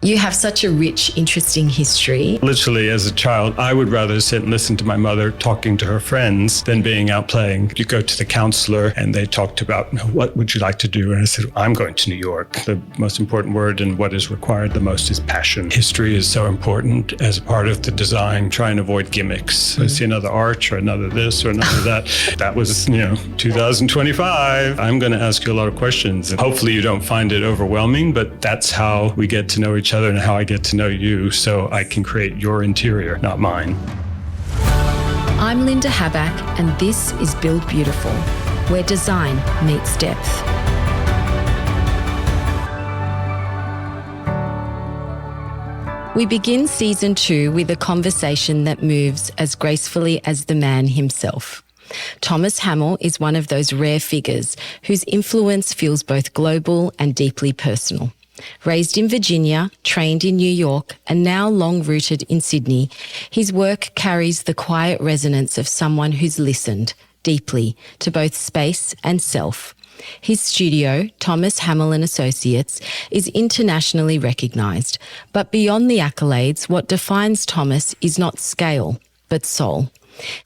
You have such a rich, interesting history. Literally, as a child, I would rather sit and listen to my mother talking to her friends than being out playing. You go to the counselor and they talked about, what would you like to do? And I said, I'm going to New York. The most important word and what is required the most is passion. History is so important as part of the design. Try and avoid gimmicks. I see another arch or another this or another that. That was, 2025. I'm going to ask you a lot of questions. And hopefully you don't find it overwhelming, but that's how we get to know each other and how I get to know you, so I can create your interior, not mine. I'm Linda Habak, and this is Build Beautiful, where design meets depth. We begin season 2 with a conversation that moves as gracefully as the man himself. Thomas Hamel is one of those rare figures whose influence feels both global and deeply personal. Raised in Virginia, trained in New York, and now long-rooted in Sydney, his work carries the quiet resonance of someone who's listened deeply to both space and self. His studio, Thomas Hamel Associates, is internationally recognised, but beyond the accolades, what defines Thomas is not scale, but soul.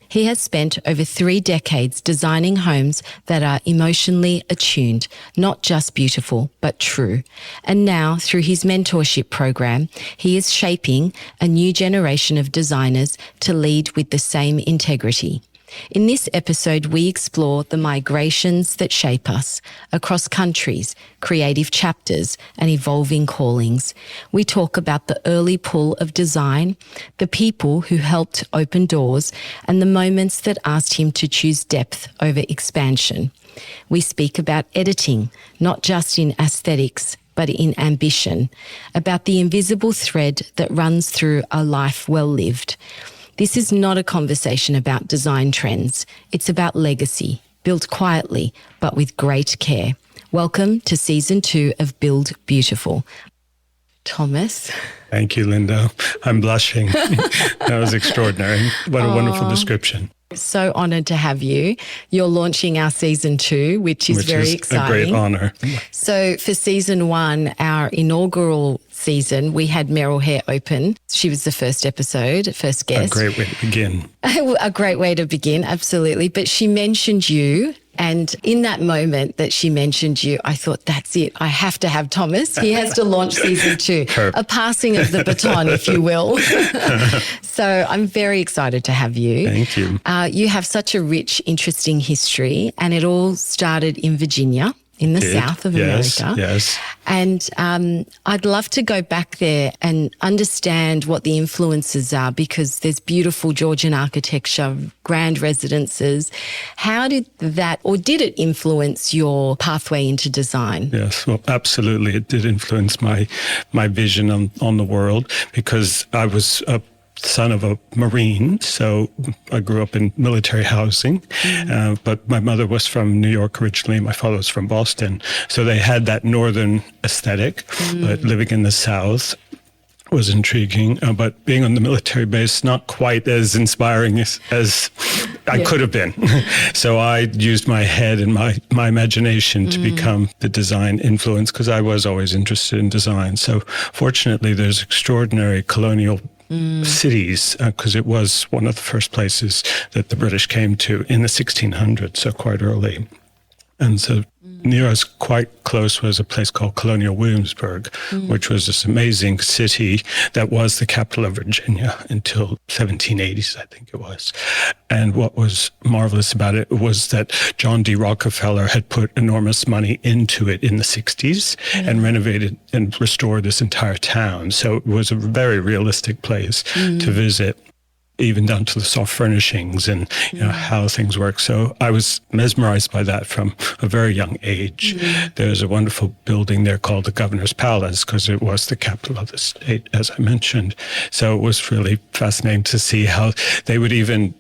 He has spent over 3 decades designing homes that are emotionally attuned, not just beautiful, but true. And now, through his mentorship program, he is shaping a new generation of designers to lead with the same integrity. In this episode, we explore the migrations that shape us across countries, creative chapters, and evolving callings. We talk about the early pull of design, the people who helped open doors, and the moments that asked him to choose depth over expansion. We speak about editing, not just in aesthetics, but in ambition, about the invisible thread that runs through a life well lived. This is not a conversation about design trends. It's about legacy, built quietly, but with great care. Welcome to season 2 of Build Beautiful. Thomas. Thank you, Linda. I'm blushing. That was extraordinary. What a wonderful description. So honoured to have you. You're launching our season 2, which is very exciting. A great honour. So for season 1, our inaugural season, we had Meryl Hare open. She was the first episode, first guest. A great way to begin. A great way to begin, absolutely. But she mentioned you. And in that moment that she mentioned you, I thought, that's it. I have to have Thomas. He has to launch season 2, a passing of the baton, if you will. So I'm very excited to have you. Thank you. You have such a rich, interesting history, and it all started in Virginia, in the south of America. Yes. And I'd love to go back there and understand what the influences are, because there's beautiful Georgian architecture, grand residences. How did that, or did it influence your pathway into design? Yes, well, absolutely. It did influence my vision on the world, because I was a son of a Marine, so I grew up in military housing, but my mother was from New York originally, my father was from Boston, so they had that northern aesthetic, but living in the South was intriguing, but being on the military base, not quite as inspiring as I could have been. So I used my head and my imagination to become the design influence, because I was always interested in design. So fortunately, there's extraordinary colonial cities, because it was one of the first places that the British came to in the 1600s, so quite early. And so near us, quite close, was a place called Colonial Williamsburg, which was this amazing city that was the capital of Virginia until 1780s, I think it was. And what was marvelous about it was that John D. Rockefeller had put enormous money into it in the 60s and renovated and restored this entire town. So it was a very realistic place to visit, even down to the soft furnishings and how things work. So I was mesmerized by that from a very young age. There's a wonderful building there called the Governor's Palace, because it was the capital of the state, as I mentioned. So it was really fascinating to see how they would even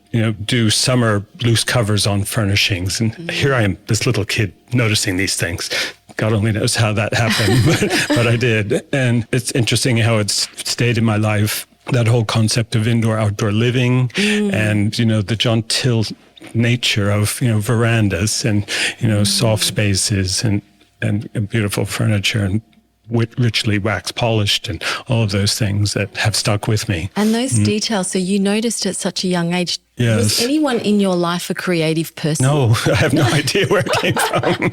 do summer loose covers on furnishings. And here I am, this little kid, noticing these things. God only knows how that happened, but I did. And it's interesting how it's stayed in my life, that whole concept of indoor-outdoor living and, the genteel nature of, verandas and, soft spaces and beautiful furniture and richly wax polished and all of those things that have stuck with me. And those details, so you noticed at such a young age. Yes. Was anyone in your life a creative person? No, I have no idea where it came from.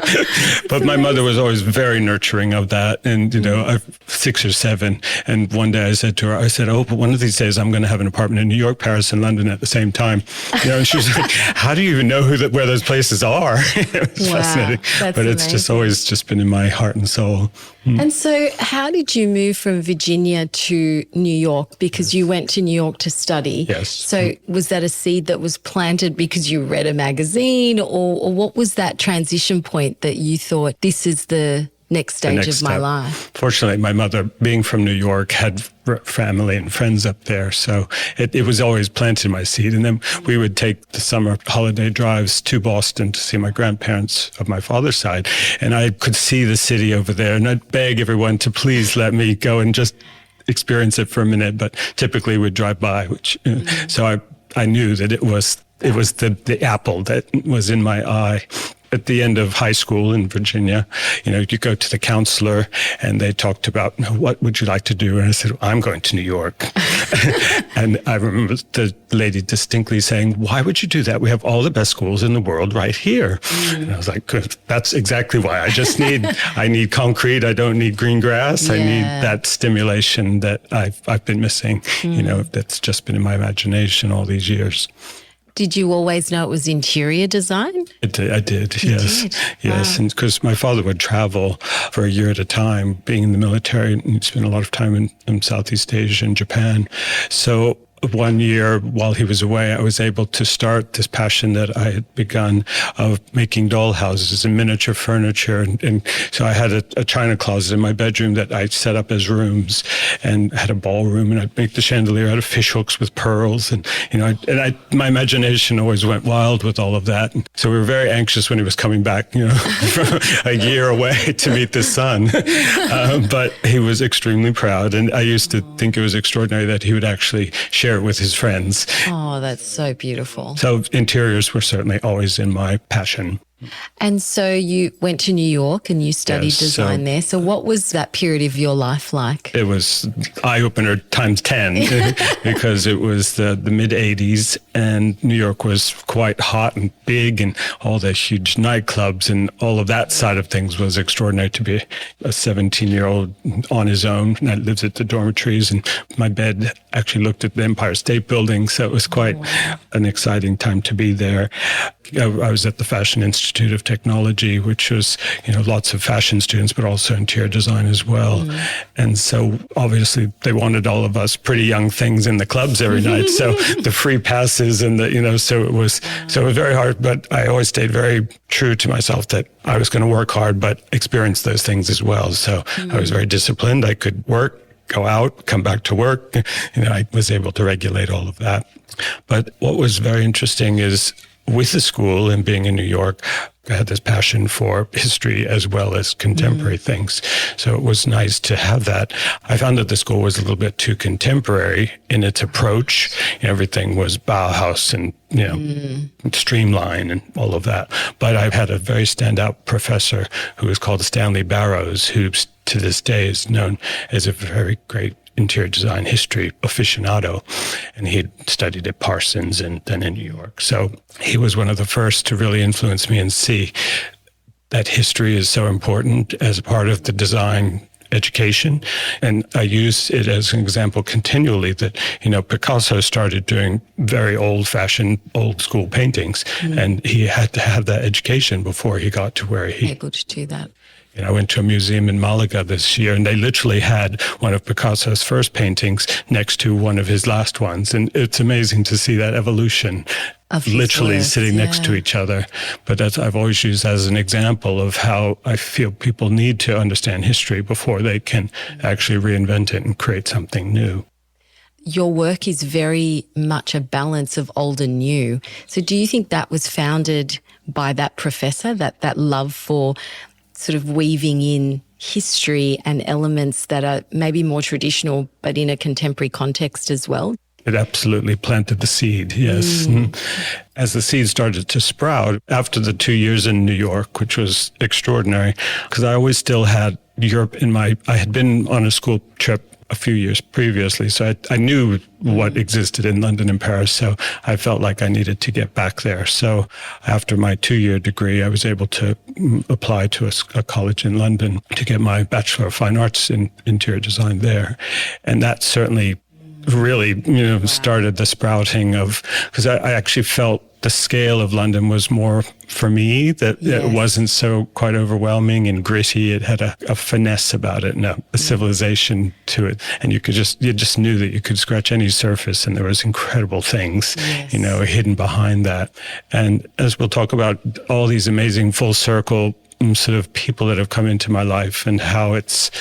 But my mother was always very nurturing of that. And, I'm 6 or 7. And one day I said to her, oh, but one of these days I'm going to have an apartment in New York, Paris, and London at the same time. And she was like, how do you even know where those places are? It's fascinating. But it's just always just been in my heart and soul. And so how did you move from Virginia to New York? Because you went to New York to study. Yes. So was that a seed that was planted because you read a magazine, or what was that transition point that you thought, this is the next stage of my life? Fortunately, my mother, being from New York, had family and friends up there. So it was always planted in my seed. And then we would take the summer holiday drives to Boston to see my grandparents of my father's side. And I could see the city over there. And I'd beg everyone to please let me go and just experience it for a minute. But typically we'd drive by, so I knew that it was the apple that was in my eye. At the end of high school in Virginia, you go to the counselor and they talked about, what would you like to do? And I said, I'm going to New York. And I remember the lady distinctly saying, why would you do that? We have all the best schools in the world right here. And I was like, good. That's exactly why. I need concrete. I don't need green grass. I need that stimulation that I've been missing, that's just been in my imagination all these years. Did you always know it was interior design? I did, yes. Did? Yes, Wow. and because my father would travel for a year at a time, being in the military, and he'd spent a lot of time in Southeast Asia and Japan. So one year while he was away, I was able to start this passion that I had begun of making doll houses and miniature furniture. And so I had a china closet in my bedroom that I set up as rooms, and had a ballroom, and I'd make the chandelier out of fish hooks with pearls. And, my imagination always went wild with all of that. And so we were very anxious when he was coming back, from a year away to meet the son. But he was extremely proud. And I used to think it was extraordinary that he would actually share it with his friends. Oh, that's so beautiful. So interiors were certainly always in my passion. And so you went to New York and you studied design there. So what was that period of your life like? It was eye-opener times 10 because it was the mid-'80s and New York was quite hot and big, and all the huge nightclubs and all of that side of things was extraordinary. To be a 17-year-old on his own, and I lived at the dormitories, and my bed actually looked at the Empire State Building, so it was quite an exciting time to be there. I was at the Fashion Institute of Technology, which was, lots of fashion students, but also interior design as well. And so obviously they wanted all of us pretty young things in the clubs every night. So the free passes and so it was very hard, but I always stayed very true to myself that I was going to work hard, but experience those things as well. So I was very disciplined. I could work, go out, come back to work. I was able to regulate all of that. But what was very interesting is, with the school and being in New York, I had this passion for history as well as contemporary things. So it was nice to have that. I found that the school was a little bit too contemporary in its approach. Everything was Bauhaus and, streamline and all of that. But I had a very standout professor who was called Stanley Barrows, who to this day is known as a very great interior design history aficionado, and he had studied at Parsons and then in New York. So he was one of the first to really influence me and see that history is so important as a part of the design education. And I use it as an example continually that, Picasso started doing very old-fashioned, old-school paintings, and he had to have that education before he got to where he... Able to do that. I went to a museum in Malaga this year, and they literally had one of Picasso's first paintings next to one of his last ones. And it's amazing to see that evolution of literally sitting next to each other. But I've always used as an example of how I feel people need to understand history before they can actually reinvent it and create something new. Your work is very much a balance of old and new. So do you think that was founded by that professor, that love for sort of weaving in history and elements that are maybe more traditional, but in a contemporary context as well? It absolutely planted the seed, yes. As the seed started to sprout, after the 2 years in New York, which was extraordinary, because I always still had Europe I had been on a school trip a few years previously, so I knew what existed in London and Paris, so I felt like I needed to get back there. So after my 2-year degree, I was able to apply to a college in London to get my Bachelor of Fine Arts in Interior Design there. And that certainly really, started the sprouting of, because I actually felt the scale of London was more for me, that it wasn't so quite overwhelming and gritty. It had a finesse about it and a civilization to it. And you just knew that you could scratch any surface and there was incredible things, hidden behind that. And as we'll talk about, all these amazing full circle sort of people that have come into my life and how it's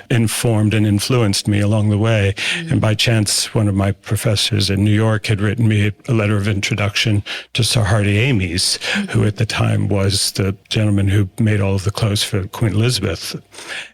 informed and influenced me along the way. And by chance, one of my professors in New York had written me a letter of introduction to Sir Hardy Amies, who at the time was the gentleman who made all of the clothes for Queen Elizabeth.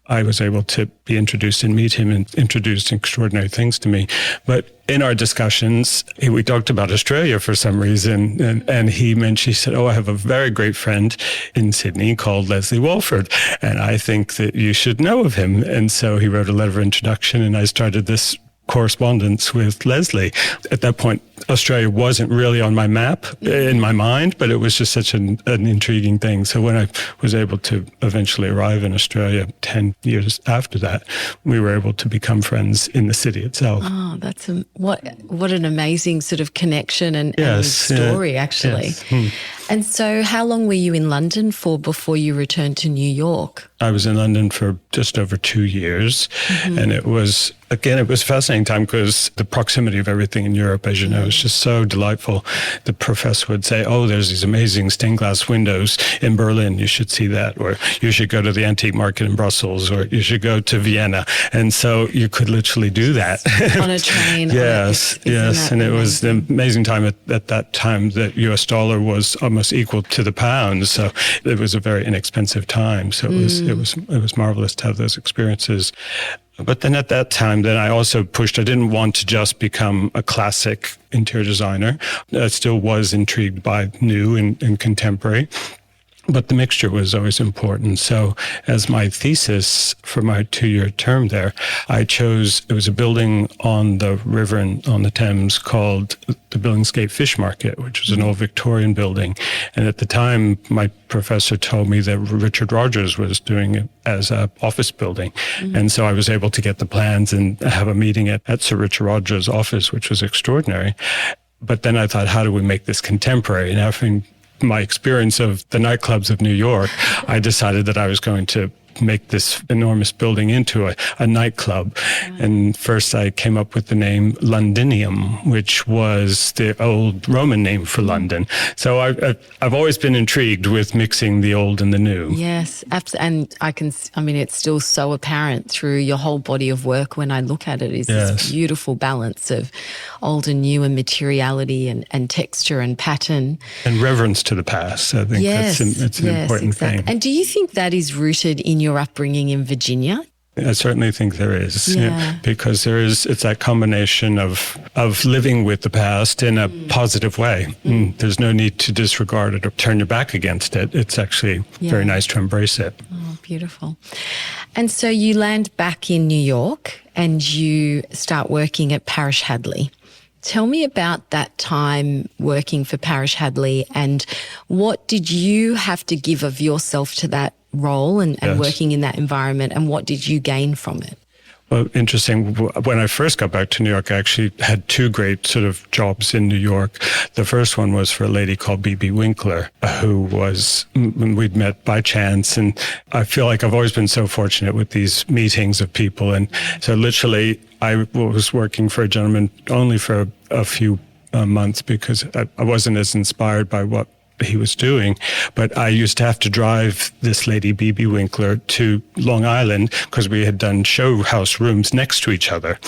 I was able to be introduced and meet him and introduced extraordinary things to me. But in our discussions, we talked about Australia for some reason, and she said, I have a very great friend in Sydney called Leslie Walford, and I think that you should know of him. And so he wrote a letter of introduction, and I started this correspondence with Leslie. At that point, Australia wasn't really on my map in my mind, but it was just such an intriguing thing. So when I was able to eventually arrive in Australia 10 years after that, we were able to become friends in the city itself. Oh, that's what an amazing sort of connection and story, actually. Yes. And so how long were you in London for before you returned to New York? I was in London for just over 2 years. And it was a fascinating time because the proximity of everything in Europe, as you know, is just so delightful. The professor would say, there's these amazing stained glass windows in Berlin. You should see that. Or you should go to the antique market in Brussels, or you should go to Vienna. And so you could literally do that. On a train. Yes. And it was an amazing time at that time. The US dollar was almost equal to the pound. So it was a very inexpensive time. So it was marvelous to have those experiences. But then at that time, I also pushed. I didn't want to just become a classic interior designer. I still was intrigued by new and contemporary. But the mixture was always important. So as my thesis for my 2-year term there, I chose, it was a building on the river on the Thames called the Billingsgate Fish Market, which was an old Victorian building. And at the time, my professor told me that Richard Rogers was doing it as an office building. And so I was able to get the plans and have a meeting at Sir Richard Rogers' office, which was extraordinary. But then I thought, how do we make this contemporary? And having my experience of the nightclubs of New York, I decided that I was going to make this enormous building into a nightclub. And first I came up with the name Londinium, which was the old Roman name for London. So I've always been intrigued with mixing the old and the new. Yes, absolutely. And it's still so apparent through your whole body of work when I look at it, is this beautiful balance of old and new and materiality and texture and pattern. And reverence to the past. I think that's an important thing. And do you think that is rooted in your upbringing in Virginia? I certainly think there is, because it's that combination of living with the past in a positive way. There's no need to disregard it or turn your back against it. It's actually very nice to embrace it. Oh, beautiful. And so you land back in New York and you start working at Parish-Hadley. Tell me about that time working for Parish-Hadley, and what did you have to give of yourself to that role and working in that environment, and what did you gain from it? Well, interesting. When I first got back to New York, I actually had 2 great sort of jobs in New York. The first one was for a lady called B.B. Winkler, who we'd met by chance. And I feel like I've always been so fortunate with these meetings of people. And so literally I was working for a gentleman only for a few months because I wasn't as inspired by what he was doing. But I used to have to drive this lady, B.B. Winkler, to Long Island because we had done show house rooms next to each other.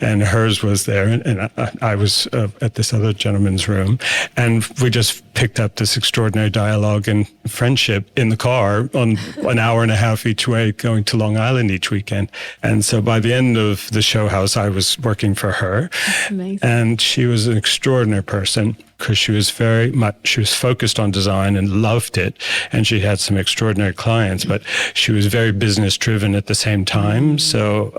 And hers was there, and I was at this other gentleman's room. And we just picked up this extraordinary dialogue and friendship in the car on an hour and a half each way going to Long Island each weekend. And so by the end of the show house, I was working for her. That's amazing. And she was an extraordinary person because she was focused on design and loved it. And she had some extraordinary clients, but she was very business driven at the same time. So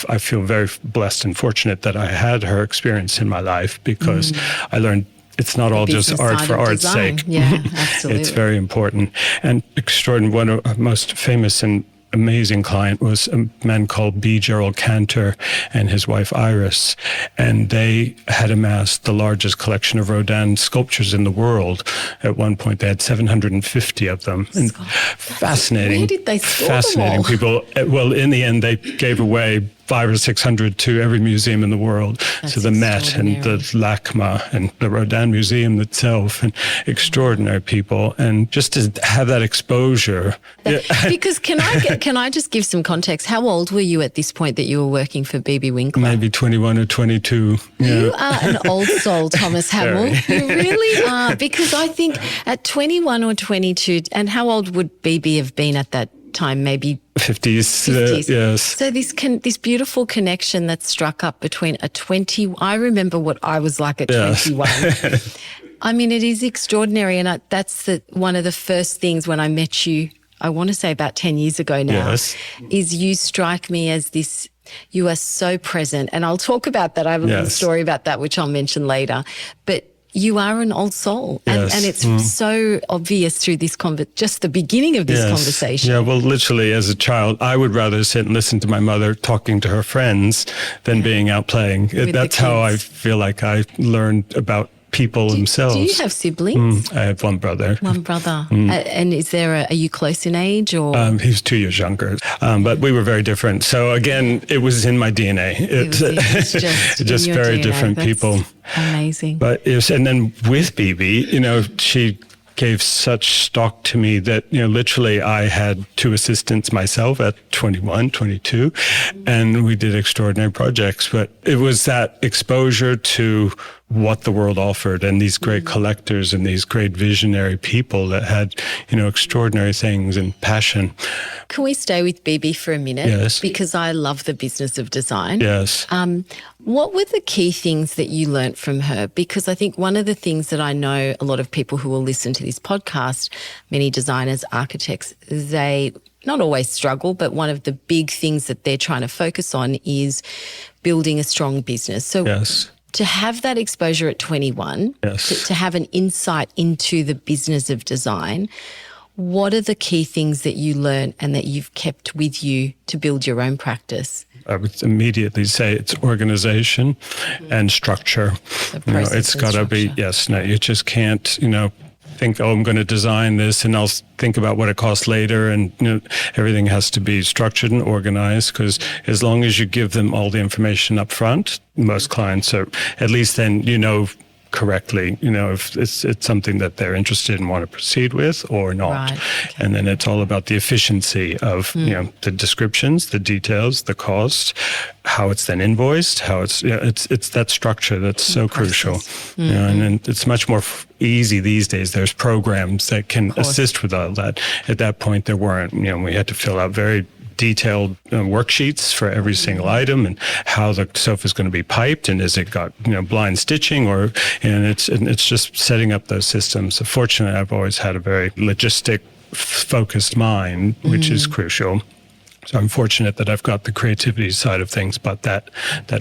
I feel very blessed and fortunate that I had her experience in my life because I learned it's not all just art for art's sake. Yeah, absolutely. It's very important. And extraordinary, one of our most famous and amazing client was a man called B. Gerald Cantor and his wife Iris. And they had amassed the largest collection of Rodin sculptures in the world. At one point, they had 750 of them. And fascinating. Where did they store fascinating them all? people. Well, in the end, they gave away 500 or 600 to every museum in the world. That's so the Met and the LACMA and the Rodin Museum itself, and extraordinary people. And just to have that exposure. Because can I just give some context? How old were you at this point that you were working for B.B. Winkler? Maybe 21 or 22. You are an old soul, Thomas Hamel. You really are. Because I think at 21 or 22, and how old would B.B. have been at that time? Maybe 50s. Yes. So this beautiful connection that struck up between I remember what I was like at 21. I mean, it is extraordinary. And that's one of the first things when I met you, I want to say about 10 years ago now, is you strike me as this, you are so present. And I'll talk about that. I have a little story about that, which I'll mention later. But you are an old soul. And it's so obvious through this just the beginning of this conversation. Yeah, well, literally as a child, I would rather sit and listen to my mother talking to her friends than being out playing. That's how I feel like I learned about people themselves. Do you have siblings? I have one brother. One brother. And are you close in age or? He's 2 years younger, but we were very different. So again, it was in my DNA. It's just very DNA. Different That's people. Amazing. But and then with BB, she gave such stock to me that, literally I had 2 assistants myself at 21, 22, and we did extraordinary projects. But it was that exposure to what the world offered and these great collectors and these great visionary people that had, extraordinary things and passion. Can we stay with BB for a minute? Yes. Because I love the business of design. Yes. What were the key things that you learnt from her? Because I think one of the things that I know a lot of people who will listen to this podcast, many designers, architects, they not always struggle, but one of the big things that they're trying to focus on is building a strong business. So to have that exposure at 21, to have an insight into the business of design, what are the key things that you learn and that you've kept with you to build your own practice? I would immediately say it's organization and structure. It's got to be, you just can't, think, I'm going to design this and I'll think about what it costs later. And everything has to be structured and organized, because as long as you give them all the information up front, most clients are, at least then correctly, if it's something that they're interested in, want to proceed with or not. Right. Okay. And then it's all about the efficiency of, the descriptions, the details, the cost, how it's then invoiced, how it's that structure that's so crucial. And then it's much more easy these days. There's programs that can assist with all that. At that point, there weren't. We had to fill out very detailed worksheets for every single item and how the sofa is going to be piped and is it got blind stitching and it's just setting up those systems. Fortunately, I've always had a very logistic focused mind, which is crucial. So I'm fortunate that I've got the creativity side of things, but that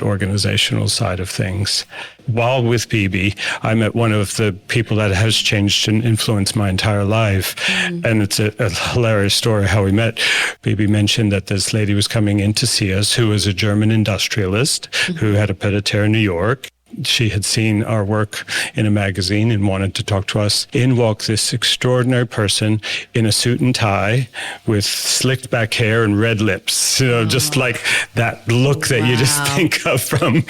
organizational side of things. While with BB, I met one of the people that has changed and influenced my entire life. And it's a hilarious story how we met. BB mentioned that this lady was coming in to see us who was a German industrialist who had a pied-à-terre in New York. She had seen our work in a magazine and wanted to talk to us. In walked this extraordinary person in a suit and tie with slicked back hair and red lips, just like that look that you just think of from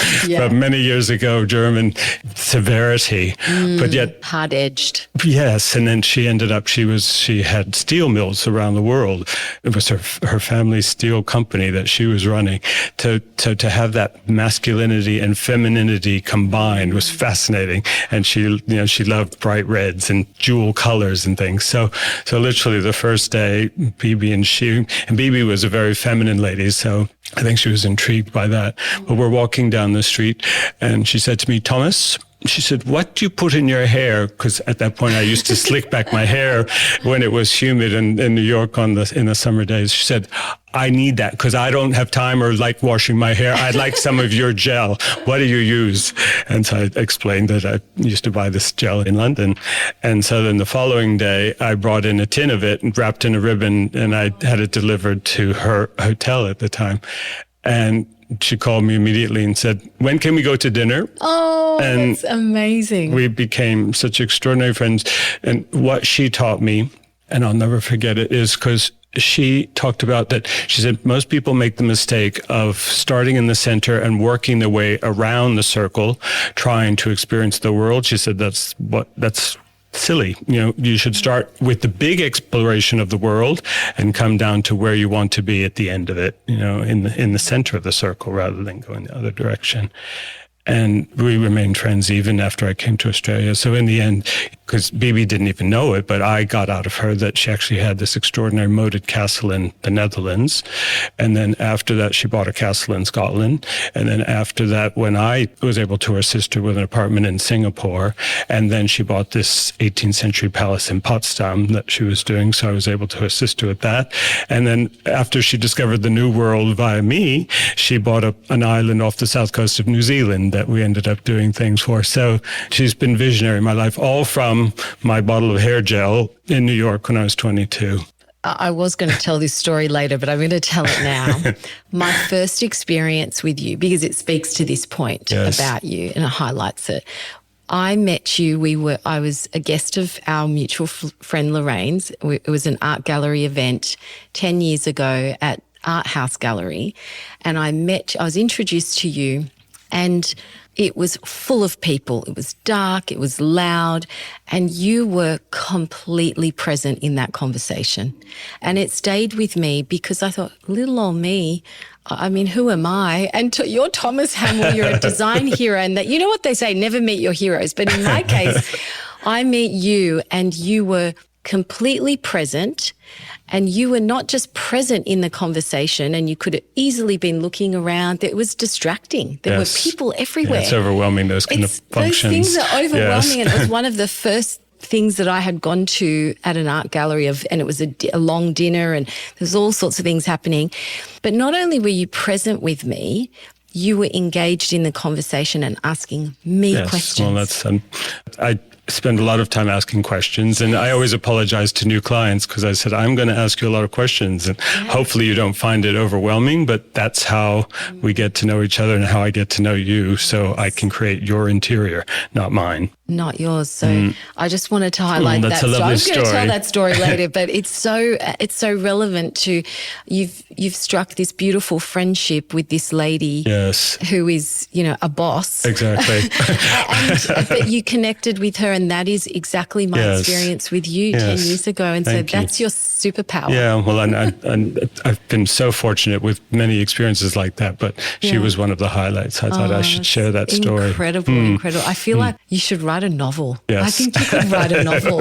many years ago, German severity, but yet hard-edged. Yes, and then she ended up, she had steel mills around the world. It was her family's steel company that she was running. To have that masculinity and femininity combined was fascinating. And she loved bright reds and jewel colors and things. So literally the first day, Bibi and Bibi was a very feminine lady, so I think she was intrigued by that. But we're walking down the street and she said to me, Thomas, she said, what do you put in your hair? Because at that point I used to slick back my hair when it was humid in New York in the summer days. She said, I need that because I don't have time or like washing my hair. I'd like some of your gel. What do you use? And so I explained that I used to buy this gel in London. And so then the following day, I brought in a tin of it and wrapped in a ribbon, and I had it delivered to her hotel at the time. And she called me immediately and said, when can we go to dinner? Oh, and that's amazing. We became such extraordinary friends. And what she taught me, and I'll never forget it, is because she talked about that. She said, most people make the mistake of starting in the center and working their way around the circle, trying to experience the world. She said, that's silly. You should start with the big exploration of the world and come down to where you want to be at the end of it, in the center of the circle rather than going the other direction. And we remained friends even after I came to Australia. So in the end, because Bibi didn't even know it, but I got out of her that she actually had this extraordinary moated castle in the Netherlands. And then after that, she bought a castle in Scotland. And then after that, when I was able to assist her with an apartment in Singapore, and then she bought this 18th century palace in Potsdam that she was doing. So I was able to assist her with that. And then after she discovered the New World via me, she bought an island off the south coast of New Zealand that we ended up doing things for. So she's been visionary in my life, all from my bottle of hair gel in New York when I was 22. I was going to tell this story later, but I'm going to tell it now. My first experience with you, because it speaks to this point about you and it highlights it. I met you, I was a guest of our mutual friend Lorraine's. It was an art gallery event 10 years ago at Art House Gallery. And I was introduced to you, and it was full of people. It was dark, it was loud, and you were completely present in that conversation. And it stayed with me because I thought, little old me, I mean, who am I? And you're Thomas Hamel, you're a design hero, and that, you know what they say, never meet your heroes. But in my case, I meet you and you were completely present. And you were not just present in the conversation, and you could have easily been looking around. It was distracting. There were people everywhere. Yeah, it's overwhelming, those kind of functions. Those things are overwhelming. And it was one of the first things that I had gone to at an art gallery and it was a long dinner, and there's all sorts of things happening. But not only were you present with me, you were engaged in the conversation and asking me questions. Well, I spend a lot of time asking questions, and I always apologize to new clients because I said, I'm going to ask you a lot of questions, and hopefully you don't find it overwhelming, but that's how we get to know each other and how I get to know you, so I can create your interior, not mine. Not yours. So I just wanted to highlight that story. I'm going to tell that story later, but it's so relevant to you've struck this beautiful friendship with this lady who is, a boss. Exactly. But you connected with her, and that is exactly my experience with you 10 years ago. And that's your superpower. Yeah, well, and I've been so fortunate with many experiences like that, but she was one of the highlights. I thought I should share that story. Incredible. I feel like you should write a novel. Yes. I think you could write a novel.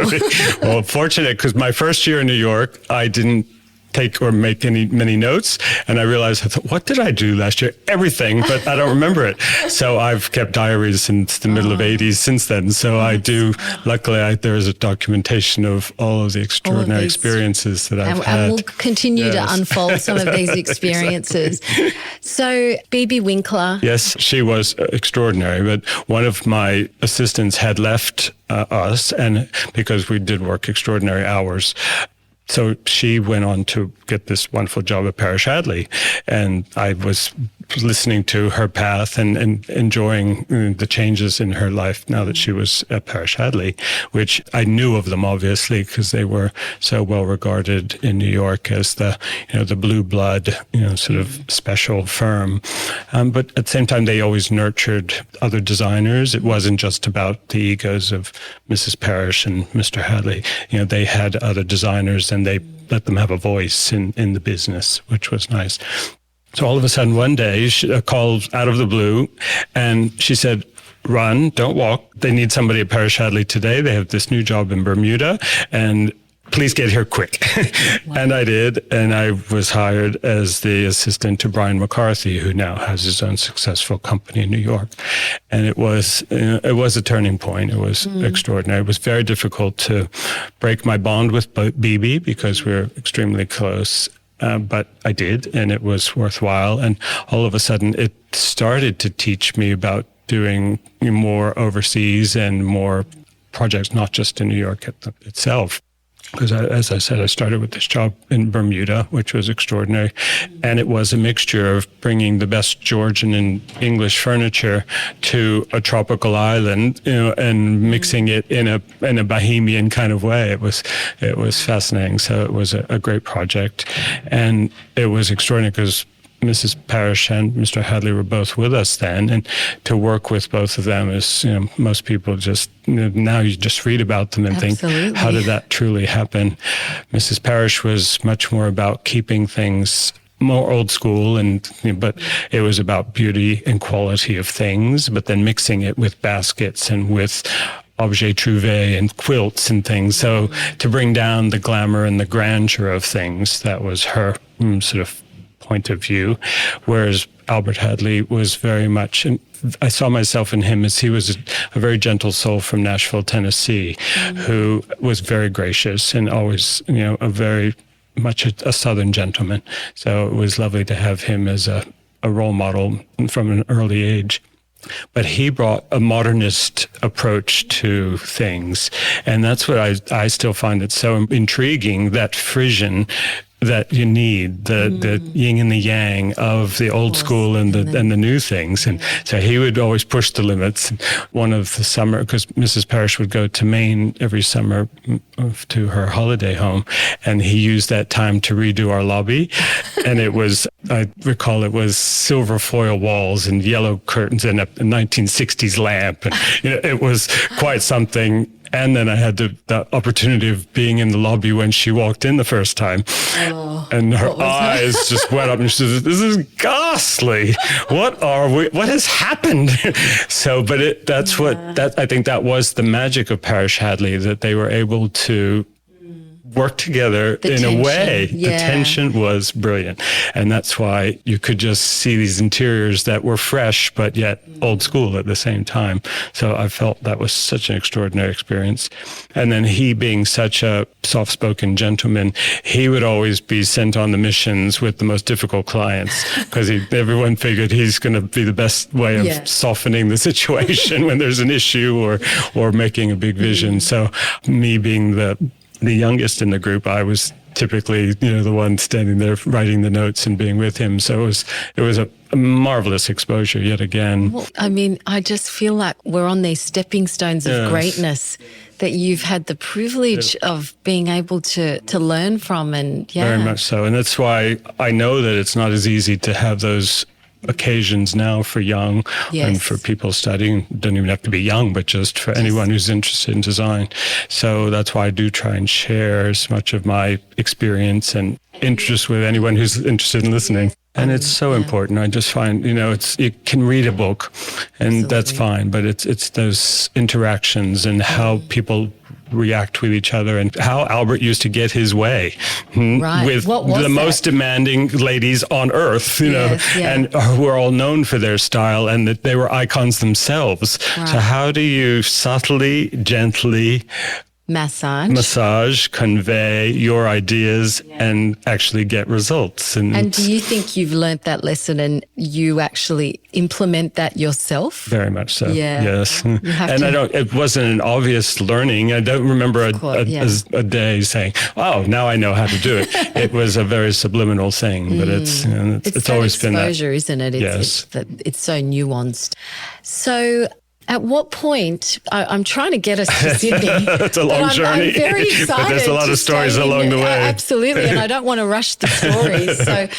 Well, fortunate, because my first year in New York, I didn't take or make many notes, and I realized, I thought, what did I do last year? Everything, but I don't remember it. So I've kept diaries since the middle of 80s since then. So I do, luckily there is a documentation of all of the extraordinary experiences that I've had. And we'll continue to unfold some of these experiences. Exactly. So Bibi Winkler. Yes, she was extraordinary, but one of my assistants had left us, and because we did work extraordinary hours, so she went on to get this wonderful job at Parish-Hadley, and I was listening to her path and enjoying the changes in her life now that she was at Parish-Hadley, which I knew of them obviously because they were so well regarded in New York as the blue blood, sort of special firm. But at the same time, they always nurtured other designers. It wasn't just about the egos of Mrs. Parish and Mr. Hadley. They had other designers and they let them have a voice in the business, which was nice. So all of a sudden one day, a call out of the blue, and she said, "Run, don't walk. They need somebody at Parish-Hadley today. They have this new job in Bermuda, and please get here quick." Wow. And I did, and I was hired as the assistant to Brian McCarthy, who now has his own successful company in New York. And it was a turning point. It was extraordinary. It was very difficult to break my bond with BB because we were extremely close. But I did, and it was worthwhile. And all of a sudden, it started to teach me about doing more overseas and more projects, not just in New York itself. Because as I said, I started with this job in Bermuda, which was extraordinary. And it was a mixture of bringing the best Georgian and English furniture to a tropical island, and mixing it in a Bahamian kind of way. It was fascinating. So it was a great project. And it was extraordinary because Mrs. Parish and Mr. Hadley were both with us then, and to work with both of them is, most people just, now you just read about them and Absolutely. think, how did that truly happen? Mrs. Parish was much more about keeping things more old school, but it was about beauty and quality of things, but then mixing it with baskets and with objet trouvé and quilts and things. So to bring down the glamour and the grandeur of things, that was her sort of point of view, whereas Albert Hadley was very much, and I saw myself in him as he was a very gentle soul from Nashville, Tennessee, who was very gracious and always, a very much a Southern gentleman. So it was lovely to have him as a role model from an early age. But he brought a modernist approach to things. And that's what I still find it so intriguing, that frisson that you need, the yin and the yang of the old school and the new things. And so he would always push the limits. One of the summer, because Mrs. Parish would go to Maine every summer to her holiday home, and he used that time to redo our lobby. And it was, I recall it was silver foil walls and yellow curtains and a 1960s lamp. And, it was quite something. And then I had the opportunity of being in the lobby when she walked in the first time. Oh, and her eyes just went up and she said, "This is ghastly. What has happened?" So, but I think that was the magic of Parish-Hadley, that they were able to work together a way. Yeah. The tension was brilliant. And that's why you could just see these interiors that were fresh, but yet old school at the same time. So I felt that was such an extraordinary experience. And then he being such a soft-spoken gentleman, he would always be sent on the missions with the most difficult clients because everyone figured he's going to be the best way of softening the situation when there's an issue or making a big vision. So me being the youngest in the group, I was typically, the one standing there writing the notes and being with him. So it was a marvelous exposure yet again. Well, I just feel like we're on these stepping stones of greatness that you've had the privilege of being able to learn from. And very much so. And that's why I know that it's not as easy to have those occasions now for young and for people studying. Don't even have to be young, but just for anyone who's interested in design. So that's why I do try and share as much of my experience and interest with anyone who's interested in listening. And it's so important. I just find, you can read a book and that's fine, but it's those interactions and how people react with each other and how Albert used to get his way with the most demanding ladies on earth, and who are all known for their style and that they were icons themselves. Right. So how do you subtly, gently massage, convey your ideas and actually get results. And do you think you've learnt that lesson and you actually implement that yourself? Very much so. Yeah. Yes. And it wasn't an obvious learning. I don't remember a day saying, "Oh, now I know how to do it." It was a very subliminal thing, but it's always been that. Exposure, isn't it? It's so nuanced. So at what point, I'm trying to get us to Sydney. It's a long journey. I'm very excited. But there's a lot of stories along the way. Absolutely, and I don't want to rush the stories. So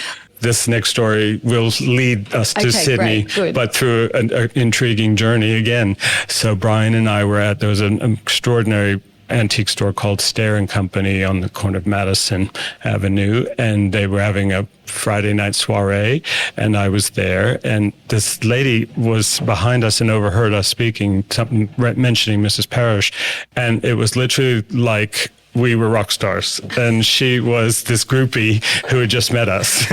this next story will lead us to Sydney, but through an intriguing journey again. So Brian and I there was an extraordinary antique store called Stair & Company on the corner of Madison Avenue, and they were having a Friday night soiree, and I was there, and this lady was behind us and overheard us speaking, mentioning Mrs. Parish, and it was literally like we were rock stars, and she was this groupie who had just met us.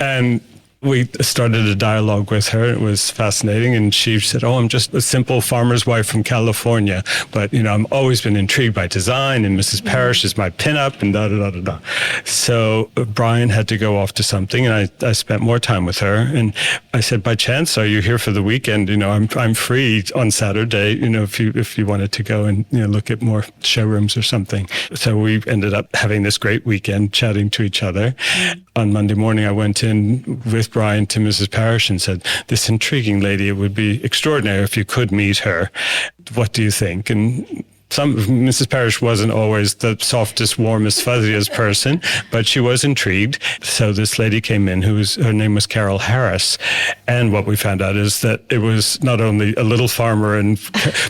And we started a dialogue with her. It was fascinating. And she said, "Oh, I'm just a simple farmer's wife from California. But, I've always been intrigued by design, and Mrs. Parish is my pinup, and da-da-da-da-da." So Brian had to go off to something, and I spent more time with her. And I said, "By chance, are you here for the weekend? I'm free on Saturday, if you wanted to go and, look at more showrooms or something." So we ended up having this great weekend chatting to each other. On Monday morning, I went in with Brian to Mrs. Parish and said, "This intriguing lady, it would be extraordinary if you could meet her. What do you think?" And Mrs. Parish wasn't always the softest, warmest, fuzziest person, but she was intrigued. So this lady came in her name was Carol Harris. And what we found out is that it was not only a little farmer,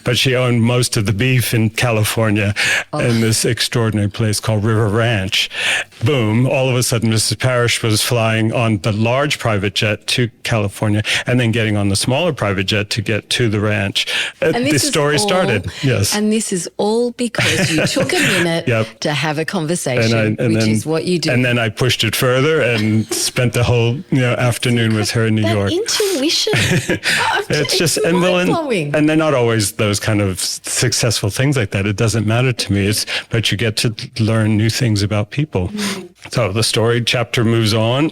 but she owned most of the beef in California in this extraordinary place called River Ranch. Boom, all of a sudden Mrs. Parish was flying on the large private jet to California and then getting on the smaller private jet to get to the ranch. The story started. Yes. And this is all because you took a minute to have a conversation, which is what you do. And then I pushed it further and spent the whole afternoon with her in New York. Intuition. It's just mind-blowing. And they're not always those kind of successful things like that. It doesn't matter to me. But you get to learn new things about people. So the story chapter moves on.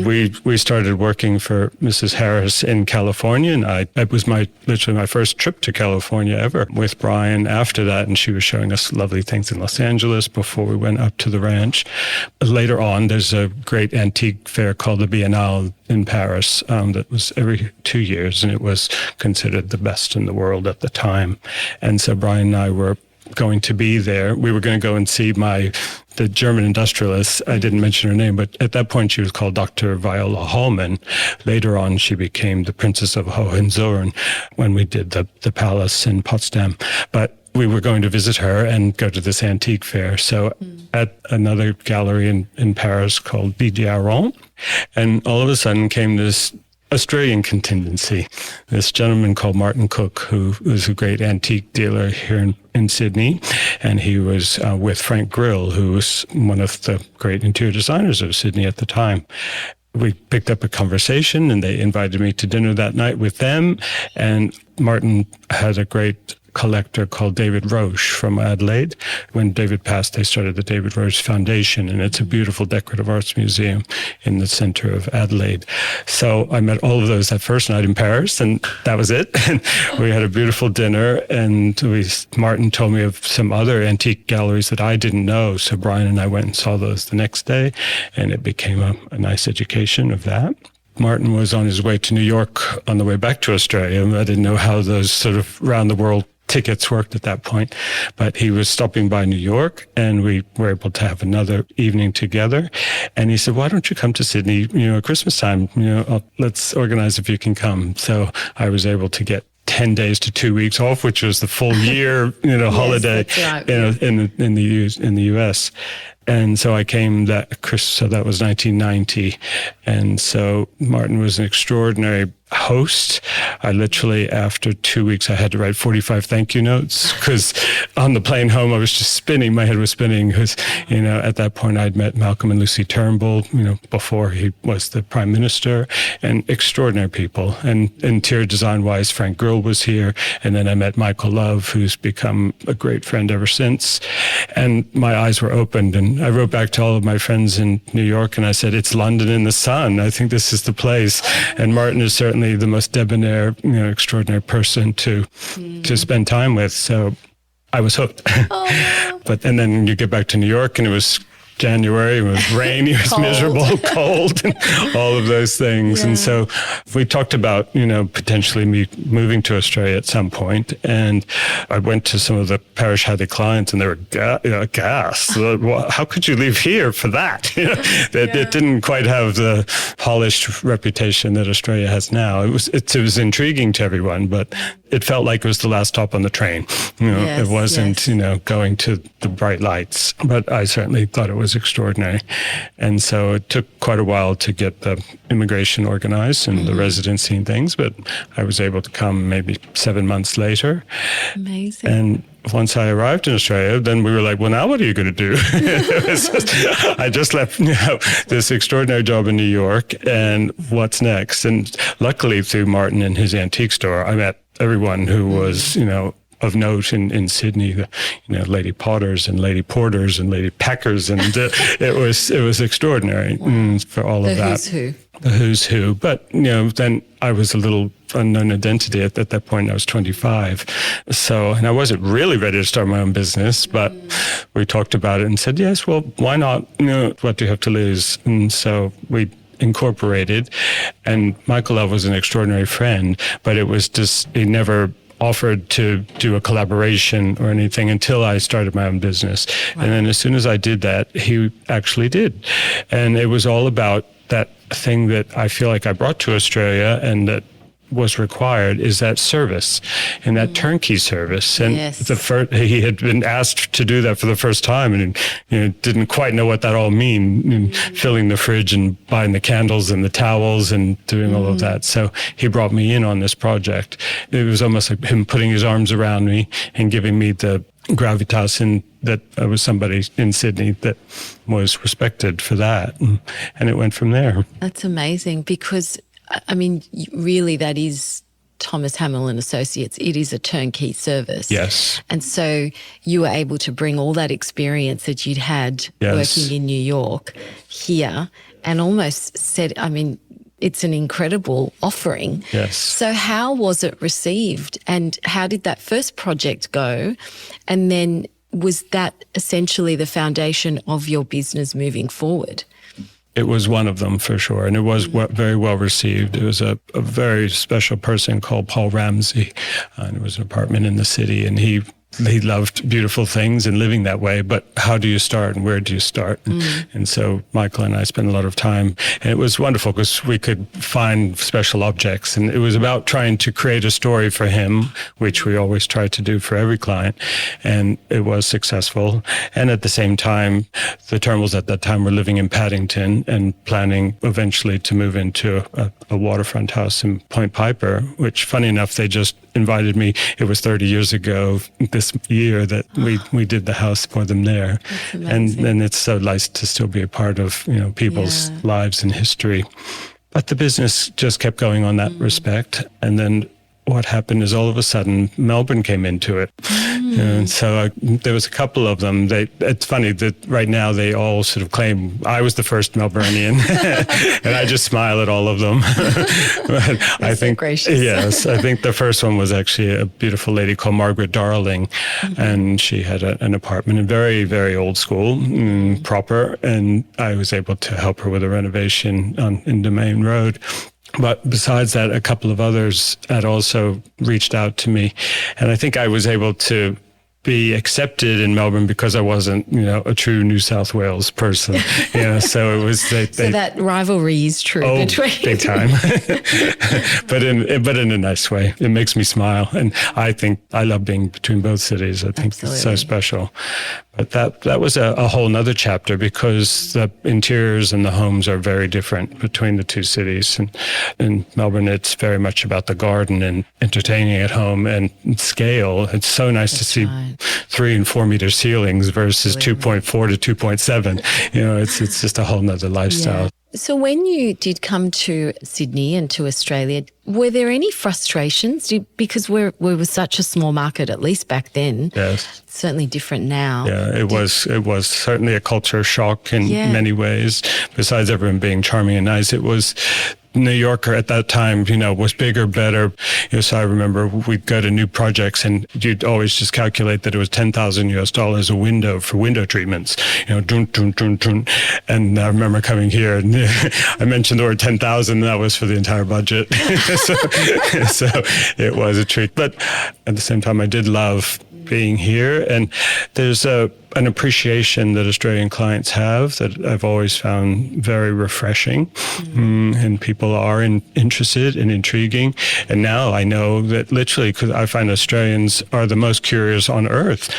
We started working for Mrs. Harris in California, and it was literally my first trip to California ever with Brian after that, and she was showing us lovely things in Los Angeles before we went up to the ranch. Later on, there's a great antique fair called the Biennale in Paris that was every 2 years, and it was considered the best in the world at the time. And so Brian and I were going to be there. We were going to go and see the German industrialist. I didn't mention her name, but at that point she was called Dr. Viola Hallman. Later on, she became the Princess of Hohenzollern when we did the palace in Potsdam. But we were going to visit her and go to this antique fair. So at another gallery in Paris called Bidiaron, and all of a sudden came this Australian contingency. This gentleman called Martin Cook, who was a great antique dealer here in Sydney, and he was with Frank Grill, who was one of the great interior designers of Sydney at the time. We picked up a conversation, and they invited me to dinner that night with them, and Martin had a great collector called David Roche from Adelaide. When David passed, they started the David Roche Foundation, and it's a beautiful decorative arts museum in the center of Adelaide. So I met all of those that first night in Paris, and that was it. And we had a beautiful dinner, and Martin told me of some other antique galleries that I didn't know. So Brian and I went and saw those the next day, and it became a nice education of that. Martin was on his way to New York on the way back to Australia. I didn't know how those sort of round-the-world tickets worked at that point, but he was stopping by New York, and we were able to have another evening together. And he said, "Why don't you come to Sydney, at Christmas time? Let's organize if you can come." So I was able to get 10 days to 2 weeks off, which was the full year, holiday, that's right. in the US. And so I came so that was 1990. And so Martin was an extraordinary host. I literally, after 2 weeks, I had to write 45 thank you notes because on the plane home, I was just spinning. My head was spinning because, at that point, I'd met Malcolm and Lucy Turnbull, before he was the prime minister, and extraordinary people. And interior design-wise, Frank Grill was here. And then I met Michael Love, who's become a great friend ever since. And my eyes were opened. And I wrote back to all of my friends in New York, and I said, it's London in the sun. I think this is the place. And Martin is certainly the most debonair, extraordinary person to spend time with. So I was hooked. Oh. And then you get back to New York, and it was January, it was rainy, it was miserable, cold, and all of those things. Yeah. And so we talked about, potentially me moving to Australia at some point. And I went to some of the Parish-Hadley clients, and they were aghast. How could you leave here for that? It didn't quite have the polished reputation that Australia has now. It was intriguing to everyone, but it felt like it was the last stop on the train. It wasn't, going to the bright lights. But I certainly thought it was extraordinary. And so it took quite a while to get the immigration organized and the residency and things, but I was able to come maybe 7 months later. Amazing. And once I arrived in Australia, then we were like, well, now what are you going to do? I just left this extraordinary job in New York, and what's next? And luckily, through Martin and his antique store, I met everyone who was, of note in Sydney, Lady Potters and Lady Porters and Lady Packers, and it was extraordinary for all of that. The who's who. But then I was a little unknown identity at that point. I was 25, and I wasn't really ready to start my own business. But we talked about it and said, yes, well, why not? What do you have to lose? And so we incorporated. And Michael Love was an extraordinary friend, but it was just he never offered to do a collaboration or anything until I started my own business. Wow. And then as soon as I did that, he actually did. And it was all about that thing that I feel like I brought to Australia and that was required is that service and that turnkey service. And he had been asked to do that for the first time and didn't quite know what that all mean, filling the fridge and buying the candles and the towels and doing all of that. So he brought me in on this project. It was almost like him putting his arms around me and giving me the gravitas, and that I was somebody in Sydney that was respected for that. And it went from there. That's amazing, because really, that is Thomas Hamel Associates. It is a turnkey service. Yes. And so you were able to bring all that experience that you'd had working in New York here, and almost said, it's an incredible offering. Yes. So how was it received, and how did that first project go? And then was that essentially the foundation of your business moving forward? It was one of them for sure, and it was very well received. It was a very special person called Paul Ramsey, and it was an apartment in the city, and he loved beautiful things and living that way, but how do you start and where do you start? And so Michael and I spent a lot of time, and it was wonderful because we could find special objects, and it was about trying to create a story for him, which we always try to do for every client, and it was successful. And at the same time, the Turnbulls at that time were living in Paddington and planning eventually to move into a waterfront house in Point Piper, which, funny enough, they just invited me. It was 30 years ago this year that we did the house for them there. And it's so nice to still be a part of people's lives and history. But the business just kept going on that respect. And then what happened is all of a sudden Melbourne came into it. And so there was a couple of them. It's funny that right now they all sort of claim I was the first Melburnian, and I just smile at all of them. But I think, gracious. Yes, I think the first one was actually a beautiful lady called Margaret Darling, and she had an apartment in very, very old school, proper, and I was able to help her with a renovation in Domain Road. But besides that, a couple of others had also reached out to me. And I think I was able to be accepted in Melbourne because I wasn't, a true New South Wales person. So it was so that rivalry is true between big time, but in a nice way. It makes me smile, and I think I love being between both cities. I think It's so special. But that was a whole nother chapter, because the interiors and the homes are very different between the two cities. And in Melbourne, it's very much about the garden and entertaining at home and scale. It's so nice to see 3 and 4 meter ceilings versus 2.4 to 2.7. It's just a whole nother lifestyle. Yeah. So when you did come to Sydney and to Australia, were there any frustrations? Because we were such a small market, at least back then. Yes. Certainly different now. Yeah, it was certainly a culture shock in many ways. Besides everyone being charming and nice, it was New Yorker at that time, was bigger, better. So I remember we'd go to new projects and you'd always just calculate that it was $10,000 a window for window treatments, dun, dun, dun, dun. And I remember coming here and I mentioned the word 10,000, and that was for the entire budget. so it was a treat. But at the same time, I did love being here, and there's an appreciation that Australian clients have that I've always found very refreshing, and people are interested and intriguing. And now I know that literally, because I find Australians are the most curious on earth.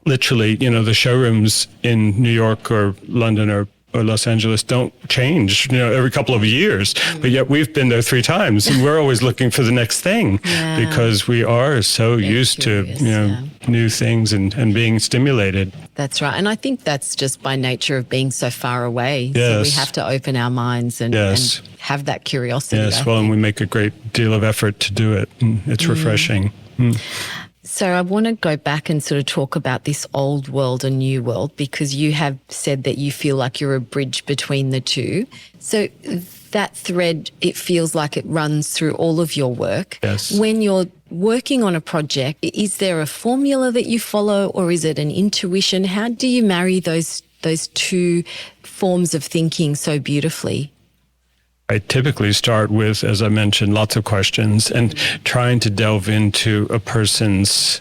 Literally, the showrooms in New York or London or Los Angeles don't change, every couple of years. But yet we've been there 3 times, and we're always looking for the next thing because we are so used to, new things and being stimulated. That's right. And I think that's just by nature of being so far away. Yes. So we have to open our minds and have that curiosity. Yes, and we make a great deal of effort to do it. It's refreshing. So I want to go back and sort of talk about this old world and new world, because you have said that you feel like you're a bridge between the two. So that thread, it feels like it runs through all of your work. Yes. When you're working on a project, is there a formula that you follow, or is it an intuition? How do you marry those two forms of thinking so beautifully? I typically start with, as I mentioned, lots of questions and trying to delve into a person's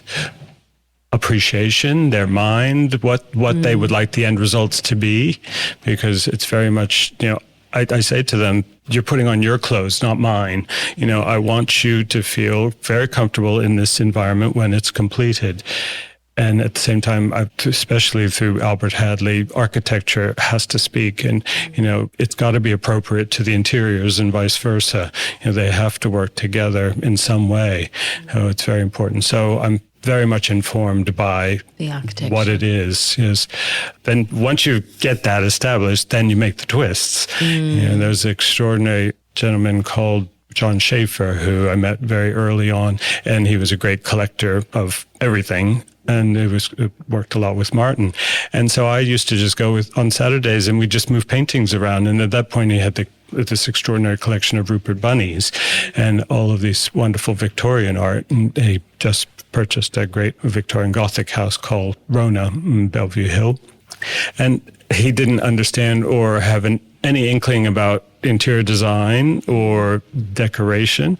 appreciation, their mind, what they would like the end results to be, because it's very much, I say to them, you're putting on your clothes, not mine. I want you to feel very comfortable in this environment when it's completed. And at the same time, especially through Albert Hadley, architecture has to speak, and, it's got to be appropriate to the interiors and vice versa. They have to work together in some way. It's very important. So I'm very much informed by the architecture, what it is. Then once you get that established, then you make the twists. There's an extraordinary gentleman called John Schaefer, who I met very early on, and he was a great collector of everything. And it worked a lot with Martin. And so I used to just go on Saturdays, and we'd just move paintings around. And at that point, he had this extraordinary collection of Rupert bunnies and all of these wonderful Victorian art. And he just purchased a great Victorian Gothic house called Rona in Bellevue Hill. And he didn't understand or have any inkling about interior design or decoration.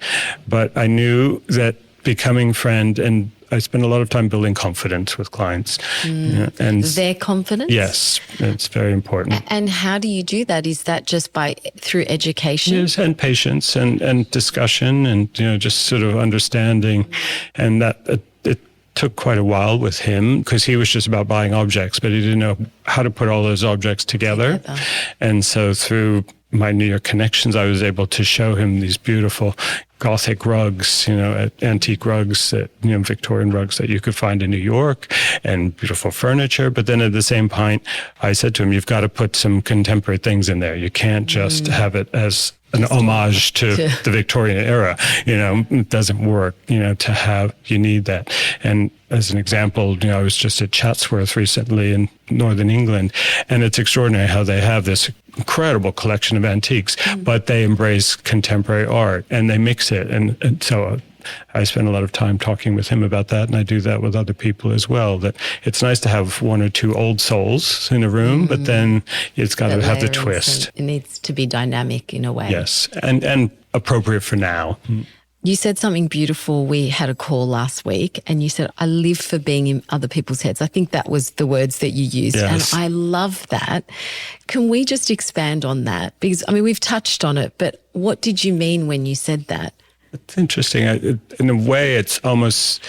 But I knew that becoming friend, and I spend a lot of time building confidence with clients. And their confidence? Yes, it's very important. And how do you do that? Is that just through education? Yes, and patience and discussion and, just sort of understanding. And that it took quite a while with him, because he was just about buying objects, but he didn't know how to put all those objects together. And so through my New York connections, I was able to show him these beautiful Gothic rugs, antique rugs, Victorian rugs that you could find in New York, and beautiful furniture. But then at the same point, I said to him, you've got to put some contemporary things in there. You can't just have it as an homage to the Victorian era. It doesn't work, you need that. And as an example, I was just at Chatsworth recently in Northern England, and it's extraordinary how they have this incredible collection of antiques, but they embrace contemporary art and they mix it. And so I spend a lot of time talking with him about that, and I do that with other people as well, that it's nice to have 1 or 2 old souls in a room, but then it's got to have the twist. It needs to be dynamic in a way. Yes, and appropriate for now. You said something beautiful. We had a call last week and you said, I live for being in other people's heads. I think that was the words that you used. Yes. And I love that. Can we just expand on that? Because, I mean, we've touched on it, but what did you mean when you said that? It's interesting. In a way, it's almost,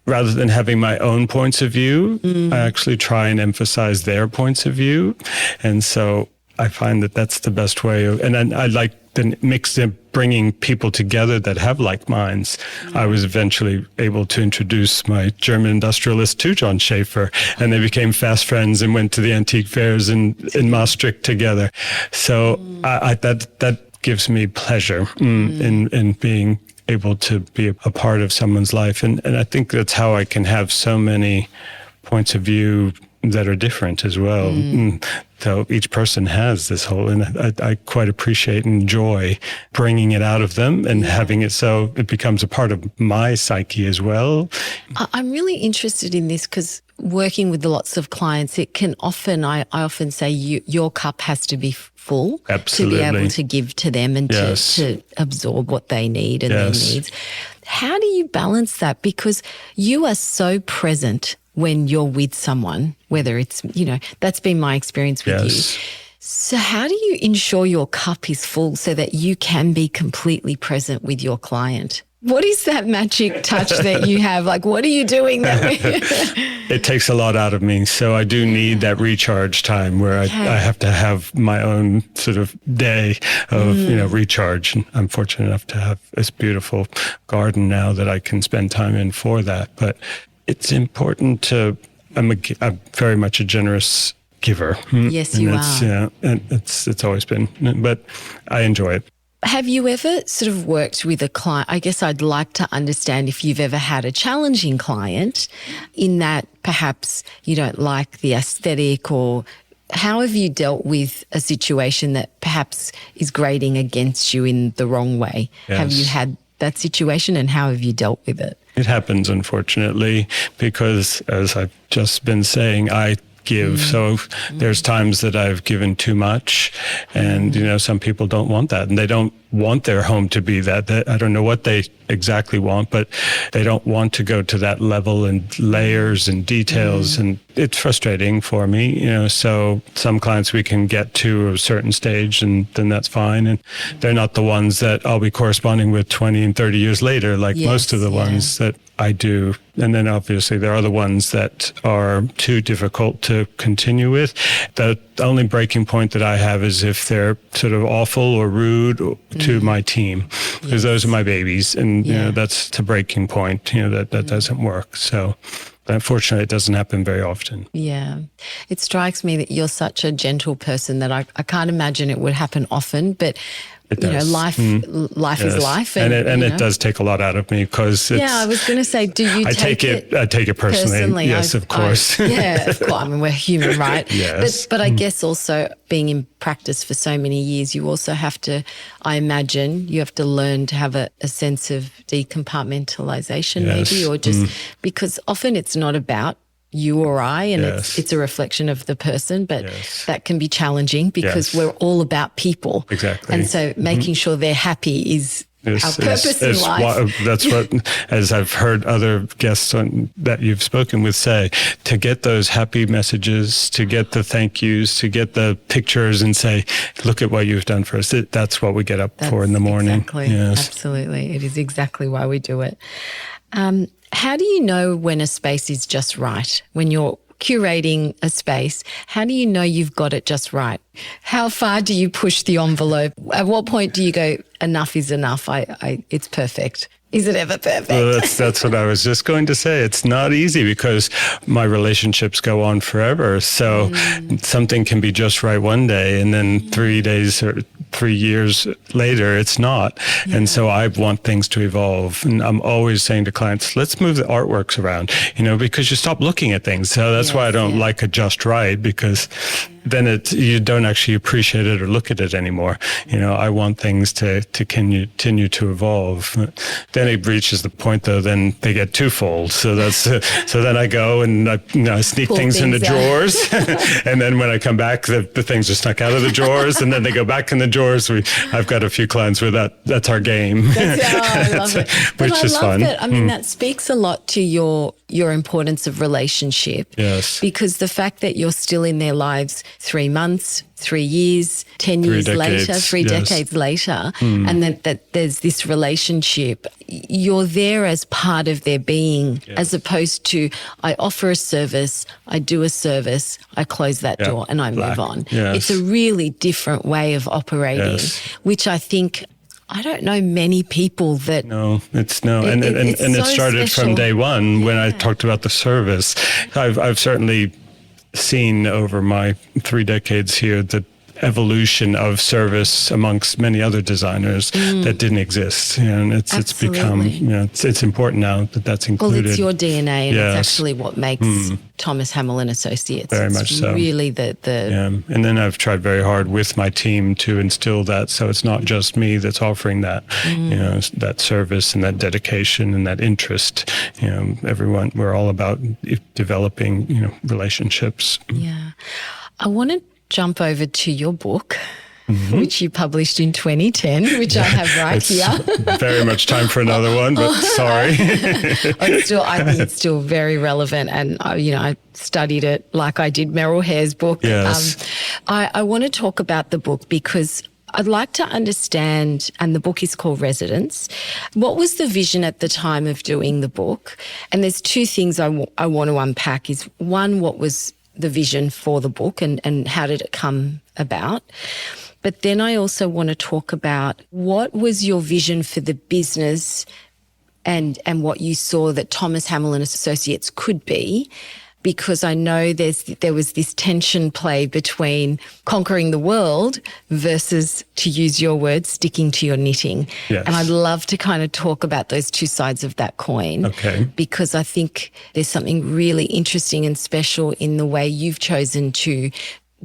rather than having my own points of view, I actually try and emphasize their points of view. And so I find that that's the best way of, and then I like the mix of bringing people together that have like minds. I was eventually able to introduce my German industrialist to John Schaefer, and they became fast friends and went to the antique fairs in Maastricht together. So that gives me pleasure in being able to be a part of someone's life. And I think that's how I can have so many points of view that are different as well. So each person has this whole, and I quite appreciate and enjoy bringing it out of them and having it so it becomes a part of my psyche as well. I'm really interested in this because working with lots of clients, it can often, I often say your cup has to be full. Absolutely. To be able to give to them and to absorb what they need and their needs. How do you balance that? Because you are so present when you're with someone, whether it's, that's been my experience with you. So how do you ensure your cup is full so that you can be completely present with your client? What is that magic touch that you have? Like, what are you doing that It takes a lot out of me. So I do need that recharge time where I have to have my own sort of day of, recharge. And I'm fortunate enough to have this beautiful garden now that I can spend time in for that. But it's important to, I'm very much a generous giver. Yes, you are. Yeah, and it's always been, but I enjoy it. Have you ever sort of worked with a client? I guess I'd like to understand if you've ever had a challenging client in that perhaps you don't like the aesthetic, or how have you dealt with a situation that perhaps is grating against you in the wrong way? Yes. Have you had that situation and how have you dealt with it? It happens, unfortunately, because as I've just been saying, I give. So there's times that I've given too much, and some people don't want that, and they don't want their home to be that. I don't know what they exactly want, but they don't want to go to that level and layers and details, and it's frustrating for me. So some clients we can get to a certain stage, and then that's fine, and they're not the ones that I'll be corresponding with 20 and 30 years later, like most of the ones that I do. And then obviously there are the ones that are too difficult to continue with. The only breaking point that I have is if they're sort of awful or rude to my team, because those are my babies, and that's the breaking point. That doesn't work. So unfortunately, it doesn't happen very often. Yeah. It strikes me that you're such a gentle person that I can't imagine it would happen often, but life is life. And it does take a lot out of me because it's... Yeah, I was going to say, do you take it I take it personally. Yes, of course. Of course. I mean, we're human, right? Yes. But I guess also being in practice for so many years, you also have to, I imagine, you have to learn to have a sense of decompartmentalization maybe, or just because often it's not about you or I, and it's a reflection of the person, but that can be challenging because we're all about people. Exactly. And so making sure they're happy is our purpose in life. That's what, as I've heard other guests that you've spoken with say, to get those happy messages, to get the thank yous, to get the pictures and say, look at what you've done for us. That's what we get up for in the morning. Exactly. Yes. Absolutely. It is exactly why we do it. How do you know when a space is just right? When you're curating a space, how do you know you've got it just right? How far do you push the envelope? At what point do you go, enough is enough, it's perfect? Is it ever perfect? Well, that's what I was just going to say. It's not easy because my relationships go on forever. So something can be just right one day, and then 3 days or 3 years later, it's not. And so I want things to evolve. And I'm always saying to clients, let's move the artworks around, because you stop looking at things. So that's why I don't like a just right, because then you don't actually appreciate it or look at it anymore. I want things to continue to evolve. Then it reaches the point, though, then they get twofold. So that's so then I go and I sneak things in the drawers, and then when I come back, the things are snuck out of the drawers, and then they go back in the drawers. I've got a few clients where that's our game. I love it. Which is fun. That. I mean, that speaks a lot to your importance of relationship. Yes. Because the fact that you're still in their lives 3 months, 3 years, 10 years later, 3 decades later, and that there's this relationship, you're there as part of their being, as opposed to I offer a service, I do a service, I close that door and I move on. Yes. It's a really different way of operating, which I think, I don't know many people that... No, it's and it started special. from day one when I talked about the service. I've certainly seen over my 3 decades here the evolution of service amongst many other designers that didn't exist. And it's become, it's important now that that's included. Well, it's your DNA, and it's actually what makes Thomas Hamel Associates. Very much so. Really the And then I've tried very hard with my team to instill that, so it's not just me that's offering that, that service and that dedication and that interest. Everyone, we're all about developing, relationships. Yeah. I want to jump over to your book, which you published in 2010, which I have right here. Very much time for another one, but sorry. I think it's still very relevant, and I studied it like I did Merrill Hare's book. Yes. I want to talk about the book because I'd like to understand, and the book is called Residence. What was the vision at the time of doing the book? And there's 2 things I want to unpack. Is one, what was the vision for the book and how did it come about? But then I also want to talk about what was your vision for the business and what you saw that Thomas Hamel Associates could be, because I know there was this tension play between conquering the world versus, to use your words, sticking to your knitting. Yes. And I'd love to kind of talk about those 2 sides of that coin. Okay. Because I think there's something really interesting and special in the way you've chosen to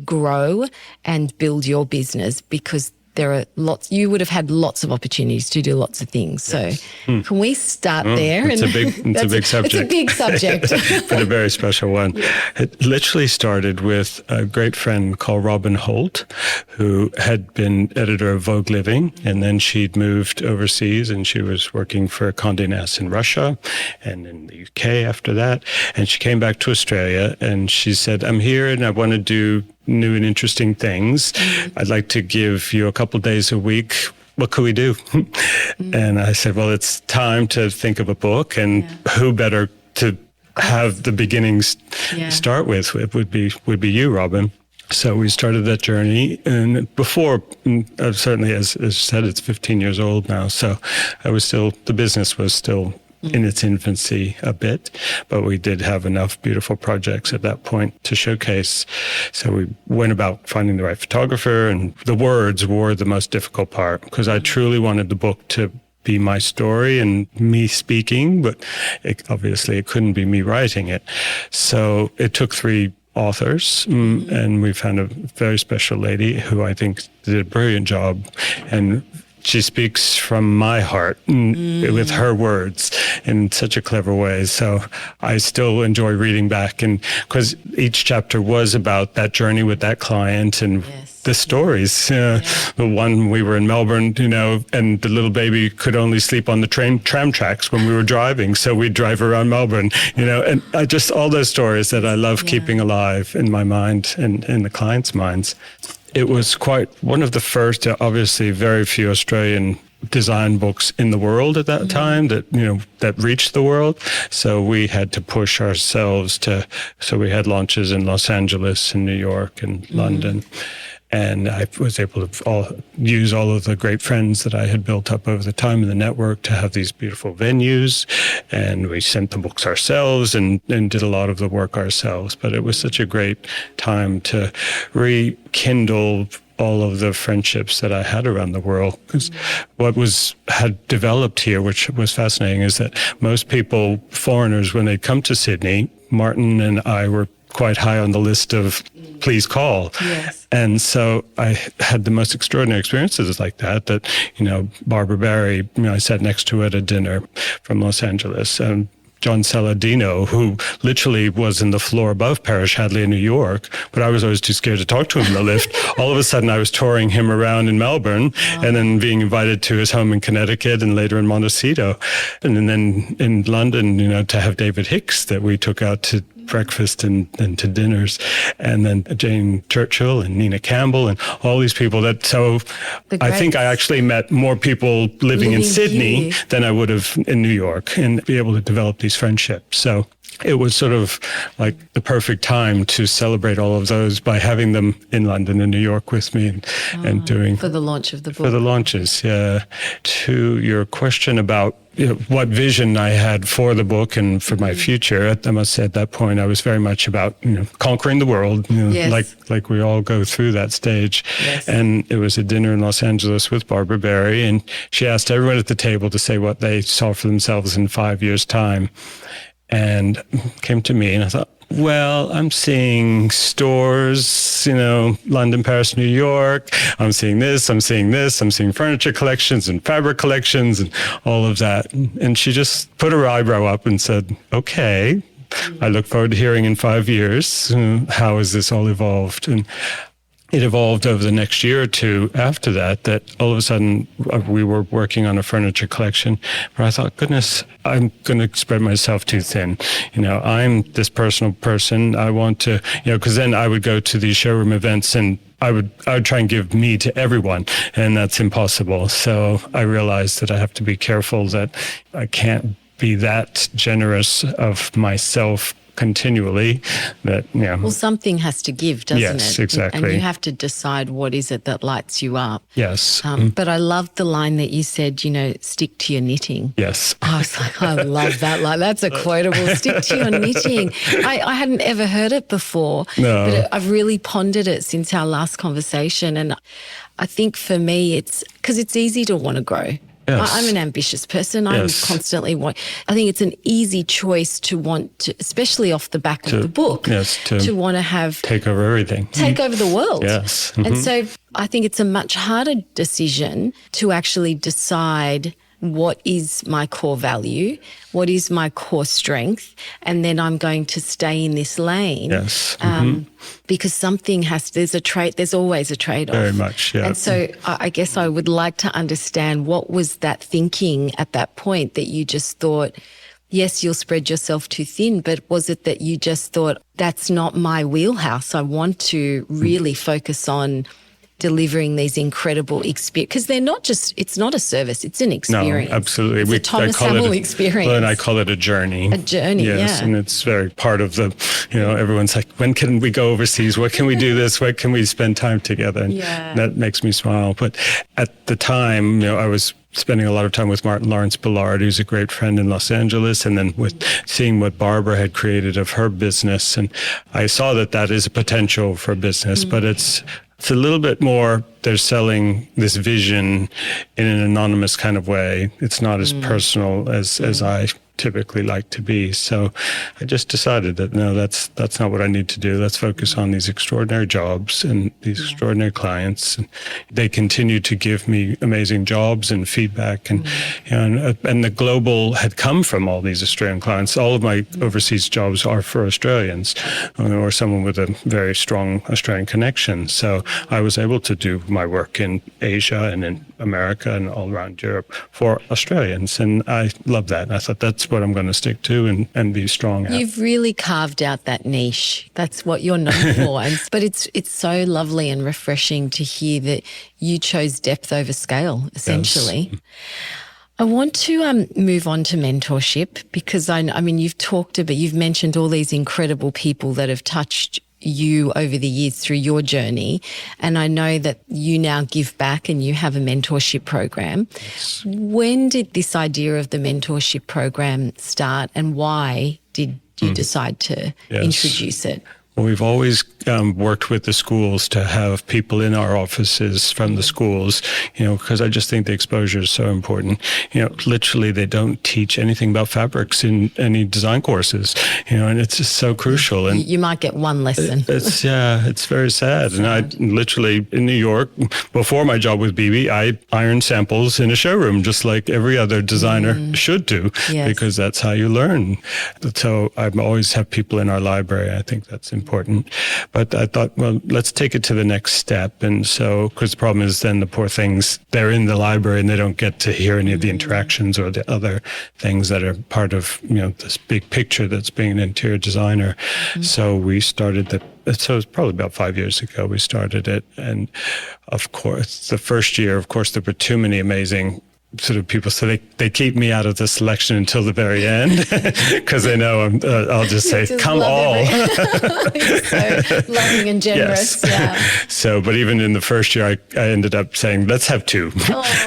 grow and build your business, because there are you would have had lots of opportunities to do lots of things. So can we start there? It's a big subject. It's a big subject. But a very special one. It literally started with a great friend called Robin Holt, who had been editor of Vogue Living, and then she'd moved overseas and she was working for Condé Nast in Russia and in the UK after that. And she came back to Australia and she said, I'm here and I want to do new and interesting things. I'd like to give you a couple of days a week. What could we do? And I said, well, it's time to think of a book, and who better to have the beginnings start with? It would be you, Robin. So we started that journey, and before, certainly as said, it's 15 years old now. So the business was still in its infancy a bit, but we did have enough beautiful projects at that point to showcase. So we went about finding the right photographer, and the words were the most difficult part, because I truly wanted the book to be my story and me speaking, but obviously it couldn't be me writing it. So it took 3 authors, and we found a very special lady who I think did a brilliant job, and she speaks from my heart with her words in such a clever way. So I still enjoy reading back, and because each chapter was about that journey with that client and the stories. The one, we were in Melbourne, and the little baby could only sleep on the tram tracks when we were driving. So we'd drive around Melbourne, and I just, all those stories that I love keeping alive in my mind and in the clients' minds. It was quite one of the first, obviously very few Australian design books in the world at that time that reached the world. So we had to push ourselves so we had launches in Los Angeles and New York and London. And I was able to use all of the great friends that I had built up over the time in the network to have these beautiful venues. And we sent the books ourselves and did a lot of the work ourselves. But it was such a great time to rekindle all of the friendships that I had around the world. Because what had developed here, which was fascinating, is that most people, foreigners, when they come to Sydney, Martin and I were quite high on the list of please call. Yes. And so I had the most extraordinary experiences like that, Barbara Barry, I sat next to at a dinner from Los Angeles, and John Saladino, who literally was in the floor above Parish-Hadley in New York, but I was always too scared to talk to him in the lift. All of a sudden, I was touring him around in Melbourne, and then being invited to his home in Connecticut and later in Montecito. And then in London, to have David Hicks that we took out to breakfast and to dinners, and then Jane Churchill and Nina Campbell and all these people I think I actually met more people living in Sydney than I would have in New York, and be able to develop these friendships. So it was sort of like the perfect time to celebrate all of those by having them in London and New York with me and doing... For the launch of the book. For the launches, yeah. To your question about what vision I had for the book and for my future, I must say at that point I was very much about conquering the world, Yes. like we all go through that stage. Yes. And it was a dinner in Los Angeles with Barbara Barry, and she asked everyone at the table to say what they saw for themselves in 5 years' time. And came to me, and I thought, well, I'm seeing stores, London, Paris, New York. I'm seeing this, I'm seeing furniture collections and fabric collections and all of that. And she just put her eyebrow up and said, okay, I look forward to hearing in 5 years, how has this all evolved? And it evolved over the next year or two after that all of a sudden we were working on a furniture collection where I thought, goodness, I'm going to spread myself too thin. I'm this personal person. I want to, because then I would go to these showroom events and I would try and give me to everyone, and that's impossible. So I realized that I have to be careful that I can't be that generous of myself continually, Well, something has to give, doesn't it? Yes, exactly. And you have to decide what is it that lights you up. Yes. But I love the line that you said, stick to your knitting. Yes. I was like, I love that line. That's a quotable, stick to your knitting. I hadn't ever heard it before, but I've really pondered it since our last conversation. And I think for me, it's because it's easy to want to grow. Yes. I'm an ambitious person. I'm constantly I think it's an easy choice to want to, especially off the back of the book, to want to have... Take over everything. Take over the world. Yes. And so I think it's a much harder decision to actually decide what is my core value, what is my core strength, and then I'm going to stay in this lane. Yes. Because there's always a trade-off. Very much, yeah. And so I guess I would like to understand, what was that thinking at that point that you just thought, yes, you'll spread yourself too thin, but was it that you just thought, that's not my wheelhouse, I want to really focus on delivering these incredible experiences, because they're not just, it's not a service, it's an experience. No, absolutely. It's a Thomas Hamel experience. Well, and I call it a journey. A journey, yes, and it's very part of the, everyone's like, when can we go overseas? What can we do this? What can we spend time together? And that makes me smile. But at the time, I was spending a lot of time with Martin Lawrence Ballard, who's a great friend in Los Angeles, and then with seeing what Barbara had created of her business. And I saw that is a potential for business, but it's a little bit more, they're selling this vision in an anonymous kind of way. It's not as personal as I typically like to be. So I just decided that, no, that's not what I need to do. Let's focus on these extraordinary jobs and these extraordinary clients. And they continue to give me amazing jobs and feedback. And, and the global had come from all these Australian clients. All of my overseas jobs are for Australians or someone with a very strong Australian connection. So I was able to do my work in Asia and in America and all around Europe for Australians. And I love that. I thought that's what I'm going to stick to and be strong at. You've really carved out that niche. That's what you're known for. But it's so lovely and refreshing to hear that you chose depth over scale, essentially. Yes. I want to move on to mentorship, because I mean, you've mentioned all these incredible people that have touched you over the years through your journey. And I know that you now give back and you have a mentorship program. Yes. When did this idea of the mentorship program start, and why did you decide to introduce it? We've always worked with the schools to have people in our offices from the schools, because I just think the exposure is so important. Literally they don't teach anything about fabrics in any design courses, and it's just so crucial. And you might get one lesson. It's very sad. And I literally, in New York, before my job with BB, I ironed samples in a showroom, just like every other designer should do, because that's how you learn. So I always have people in our library. I think that's important. But I thought, well, let's take it to the next step. And so, because the problem is then the poor things, they're in the library and they don't get to hear any of the interactions or the other things that are part of, this big picture that's being an interior designer. So we started so it was probably about 5 years ago we started it. And of course, the first year, of course, there were too many amazing sort of people, so they keep me out of the selection until the very end because they know I'll just say, come all. So loving and generous. Yes. So, but even in the first year, I ended up saying, let's have two.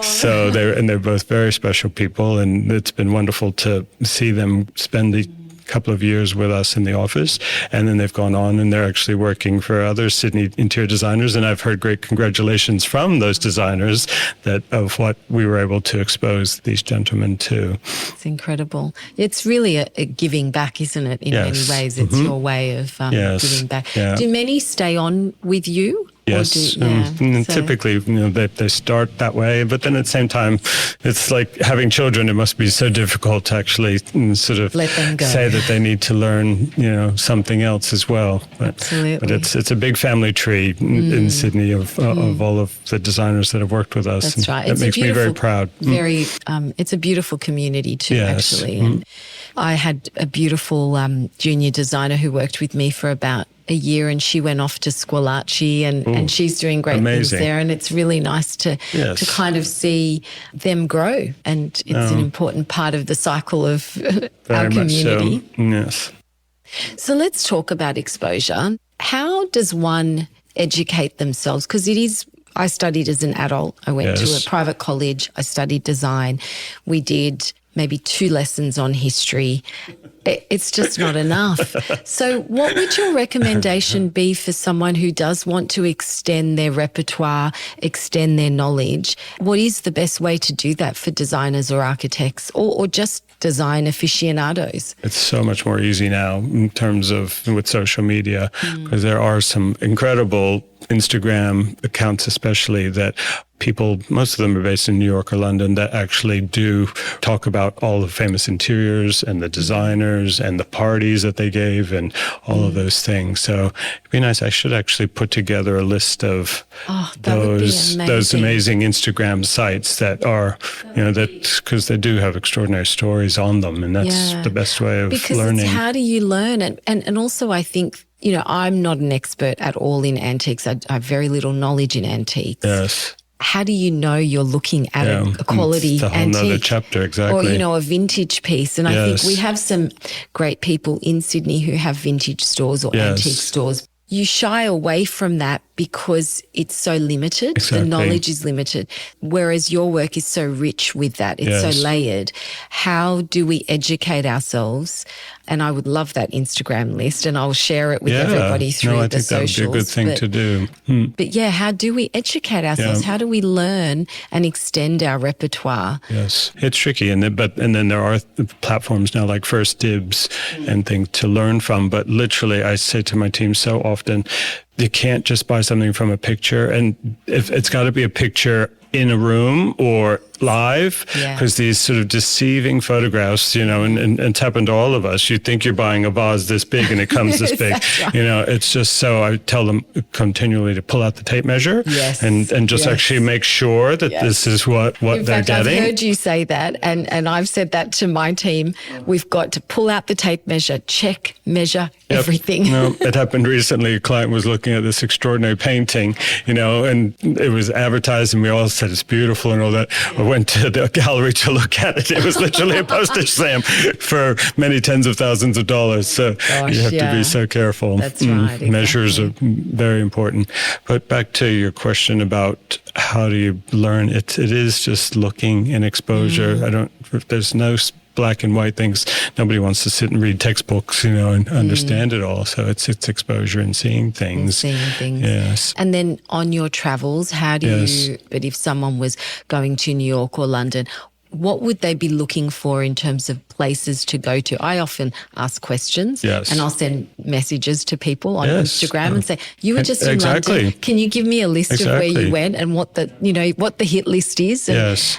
So they're both very special people, and it's been wonderful to see them spend the couple of years with us in the office, and then they've gone on and they're actually working for other Sydney interior designers, and I've heard great congratulations from those designers of what we were able to expose these gentlemen to. It's incredible. It's really a giving back, isn't it? In many ways, it's your way of giving back. Yeah. Do many stay on with you? Yes, typically, they start that way, but then at the same time, it's like having children. It must be so difficult to actually sort of let them go. Say that they need to learn, something else as well. Absolutely. But it's a big family tree in Sydney of all of the designers that have worked with us. That's right. It makes me very proud. It's a beautiful community too, actually. And I had a beautiful junior designer who worked with me for about a year, and she went off to Squillace and she's doing great things there, and it's really nice to kind of see them grow, and it's an important part of the cycle of our community. So. Yes. So let's talk about exposure. How does one educate themselves? Because I studied as an adult. I went to a private college. I studied design. We did maybe 2 lessons on history. It's just not enough. So what would your recommendation be for someone who does want to extend their repertoire, extend their knowledge? What is the best way to do that for designers or architects or just design aficionados? It's so much more easy now in terms of with social media, because there are some incredible Instagram accounts especially that people, most of them are based in New York or London, that actually do talk about all the famous interiors and the designers and the parties that they gave and all of those things. So it'd be nice. I should actually put together a list of those amazing Instagram sites that are, because they do have extraordinary stories on them, and that's the best way of learning. Because how do you learn? And also I think, I'm not an expert at all in antiques. I have very little knowledge in antiques. Yes. How do you know you're looking at a quality it's a whole antique? Another chapter, exactly. Or, a vintage piece. And I think we have some great people in Sydney who have vintage stores or antique stores. You shy away from that because it's so limited. Exactly. The knowledge is limited. Whereas your work is so rich with that. It's so layered. How do we educate ourselves? And I would love that Instagram list, and I'll share it with everybody through the socials. That would be a good thing to do. But how do we educate ourselves? How do we learn and extend our repertoire? Yes, it's tricky, and then there are platforms now like First Dibs and things to learn from. But literally, I say to my team so often, you can't just buy something from a picture, and if it's got to be a picture in a room or live, because these sort of deceiving photographs, and it's happened to all of us. You think you're buying a vase this big and it comes this big. Right. It's just so I tell them continually to pull out the tape measure and just actually make sure that this is what in they're fact, getting. I've heard you say that, and I've said that to my team. We've got to pull out the tape measure, check, measure everything. It happened recently. A client was looking at this extraordinary painting, and it was advertised, and we all said it's beautiful and all that. I went to the gallery to look at it. It was literally a postage stamp for many tens of thousands of dollars. So you have to be so careful. That's right. Exactly. Measures are very important. But back to your question about how do you learn? It is just looking and exposure. There's no black and white things. Nobody wants to sit and read textbooks, and understand it all. So it's exposure and seeing things. Yes. And then on your travels, how do you, but if someone was going to New York or London, what would they be looking for in terms of places to go to? I often ask questions and I'll send messages to people on Instagram and say, you were just in London. Can you give me a list of where you went and what the hit list is?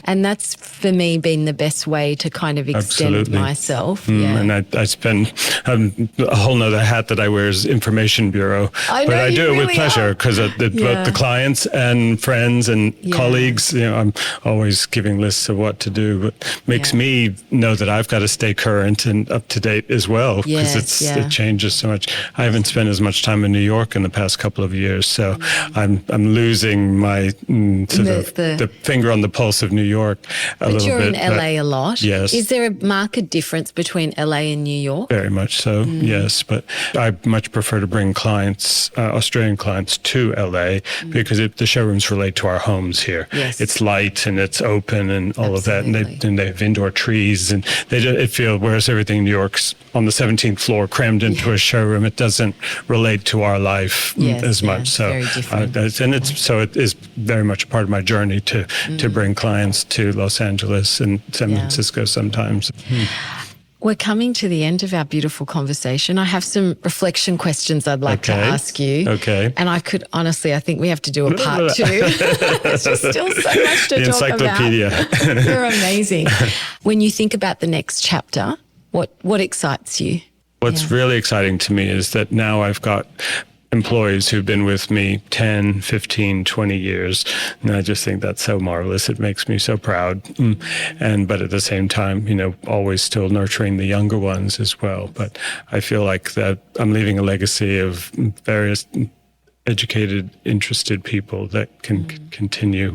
And that's for me been the best way to kind of extend myself. And I spend a whole nother hat that I wear is information bureau. But I do it with pleasure because both the clients and friends and colleagues, I'm always giving lists of what to do. But makes me know that I've got to stay current and up to date as well because it changes so much. I haven't spent as much time in New York in the past couple of years, so I'm losing my the finger on the pulse of New York a little bit. But you're in LA a lot. Yes. Is there a marked difference between LA and New York? Very much so. Yes, but I much prefer to bring clients, Australian clients, to LA because the showrooms relate to our homes here. Yes. It's light and it's open and all of that. And they have indoor trees, and whereas everything in New York's on the 17th floor crammed into a showroom, it doesn't relate to our life as much. So, it is very much a part of my journey to bring clients to Los Angeles and San Francisco sometimes. We're coming to the end of our beautiful conversation. I have some reflection questions I'd like to ask you. Okay. And I think we have to do a part 2. It's just still so much to talk about. Encyclopedia. You're amazing. When you think about the next chapter, what excites you? What's really exciting to me is that now I've got employees who've been with me 10, 15, 20 years. And I just think that's so marvelous. It makes me so proud. But at the same time, always still nurturing the younger ones as well. But I feel like that I'm leaving a legacy of various educated, interested people that can continue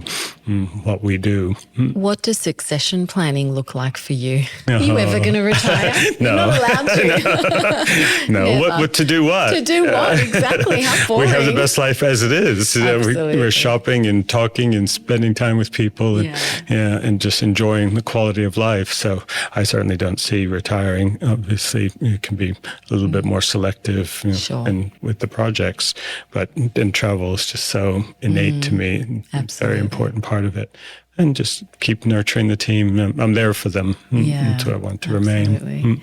what we do. What does succession planning look like for you? Are you ever going to retire? No. You're not allowed to. No. What to do what? To do what? Exactly. How boring. We have the best life as it is. Absolutely. We're shopping and talking and spending time with people and just enjoying the quality of life. So I certainly don't see retiring. Obviously, you can be a little bit more selective and with the projects, but travel is just so innate to me. It's a very important part of it. And just keep nurturing the team. I'm there for them. That's what I want to remain.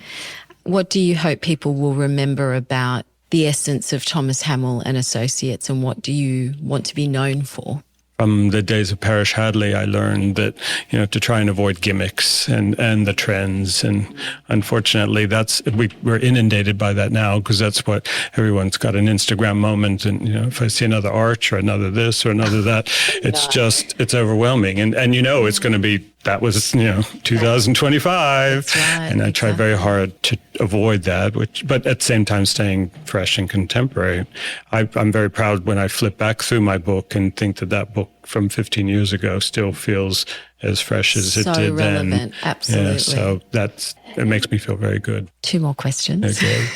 What do you hope people will remember about the essence of Thomas Hamel and Associates, and what do you want to be known for? From the days of Parish-Hadley, I learned that, to try and avoid gimmicks and the trends. And unfortunately, we're inundated by that now because that's what everyone's got, an Instagram moment. And, if I see another arch or another this or another that, it's overwhelming. And it's going to be, that was, 2025. That's right, and I try very hard to avoid that, but at the same time staying fresh and contemporary. I'm very proud when I flip back through my book and think that book from 15 years ago still feels as fresh as it did relevant. then. Absolutely. Yeah, so it makes me feel very good. 2 more questions. Okay.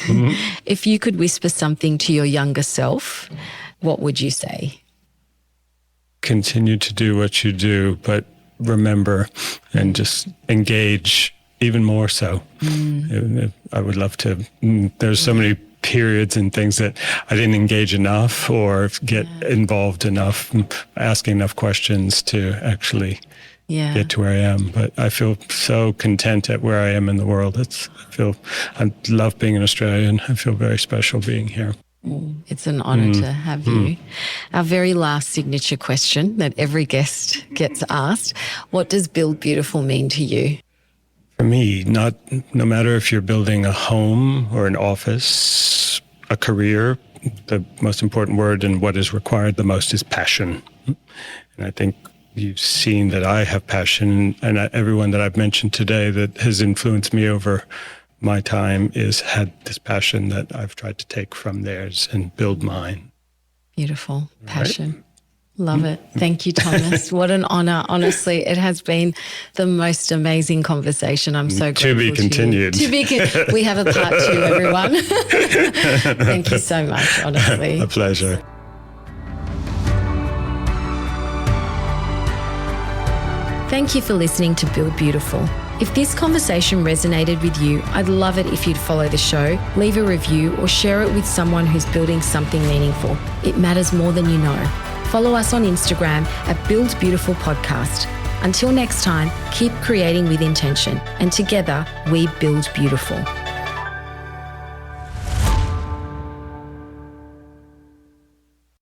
If you could whisper something to your younger self, what would you say? Continue to do what you do, but remember and just engage even more so. I would love to. There's so many periods and things that I didn't engage enough or get involved enough, asking enough questions to actually get to where I am. But I feel so content at where I am in the world. I love being an Australian. I feel very special being here. It's an honour to have you. Our very last signature question that every guest gets asked: what does Build Beautiful mean to you? For me, no matter if you're building a home or an office, a career, the most important word and what is required the most is passion. And I think you've seen that I have passion, and everyone that I've mentioned today that has influenced me over my time had this passion that I've tried to take from theirs and build mine. Beautiful. Passion. Right? Love it. Thank you, Thomas. What an honour. Honestly, it has been the most amazing conversation. I'm so grateful. To be continued. We have a part 2, everyone. Thank you so much, honestly. A pleasure. Thank you for listening to Build Beautiful. If this conversation resonated with you, I'd love it if you'd follow the show, leave a review, or share it with someone who's building something meaningful. It matters more than you know. Follow us on Instagram at Build Beautiful Podcast. Until next time, keep creating with intention, and together we build beautiful.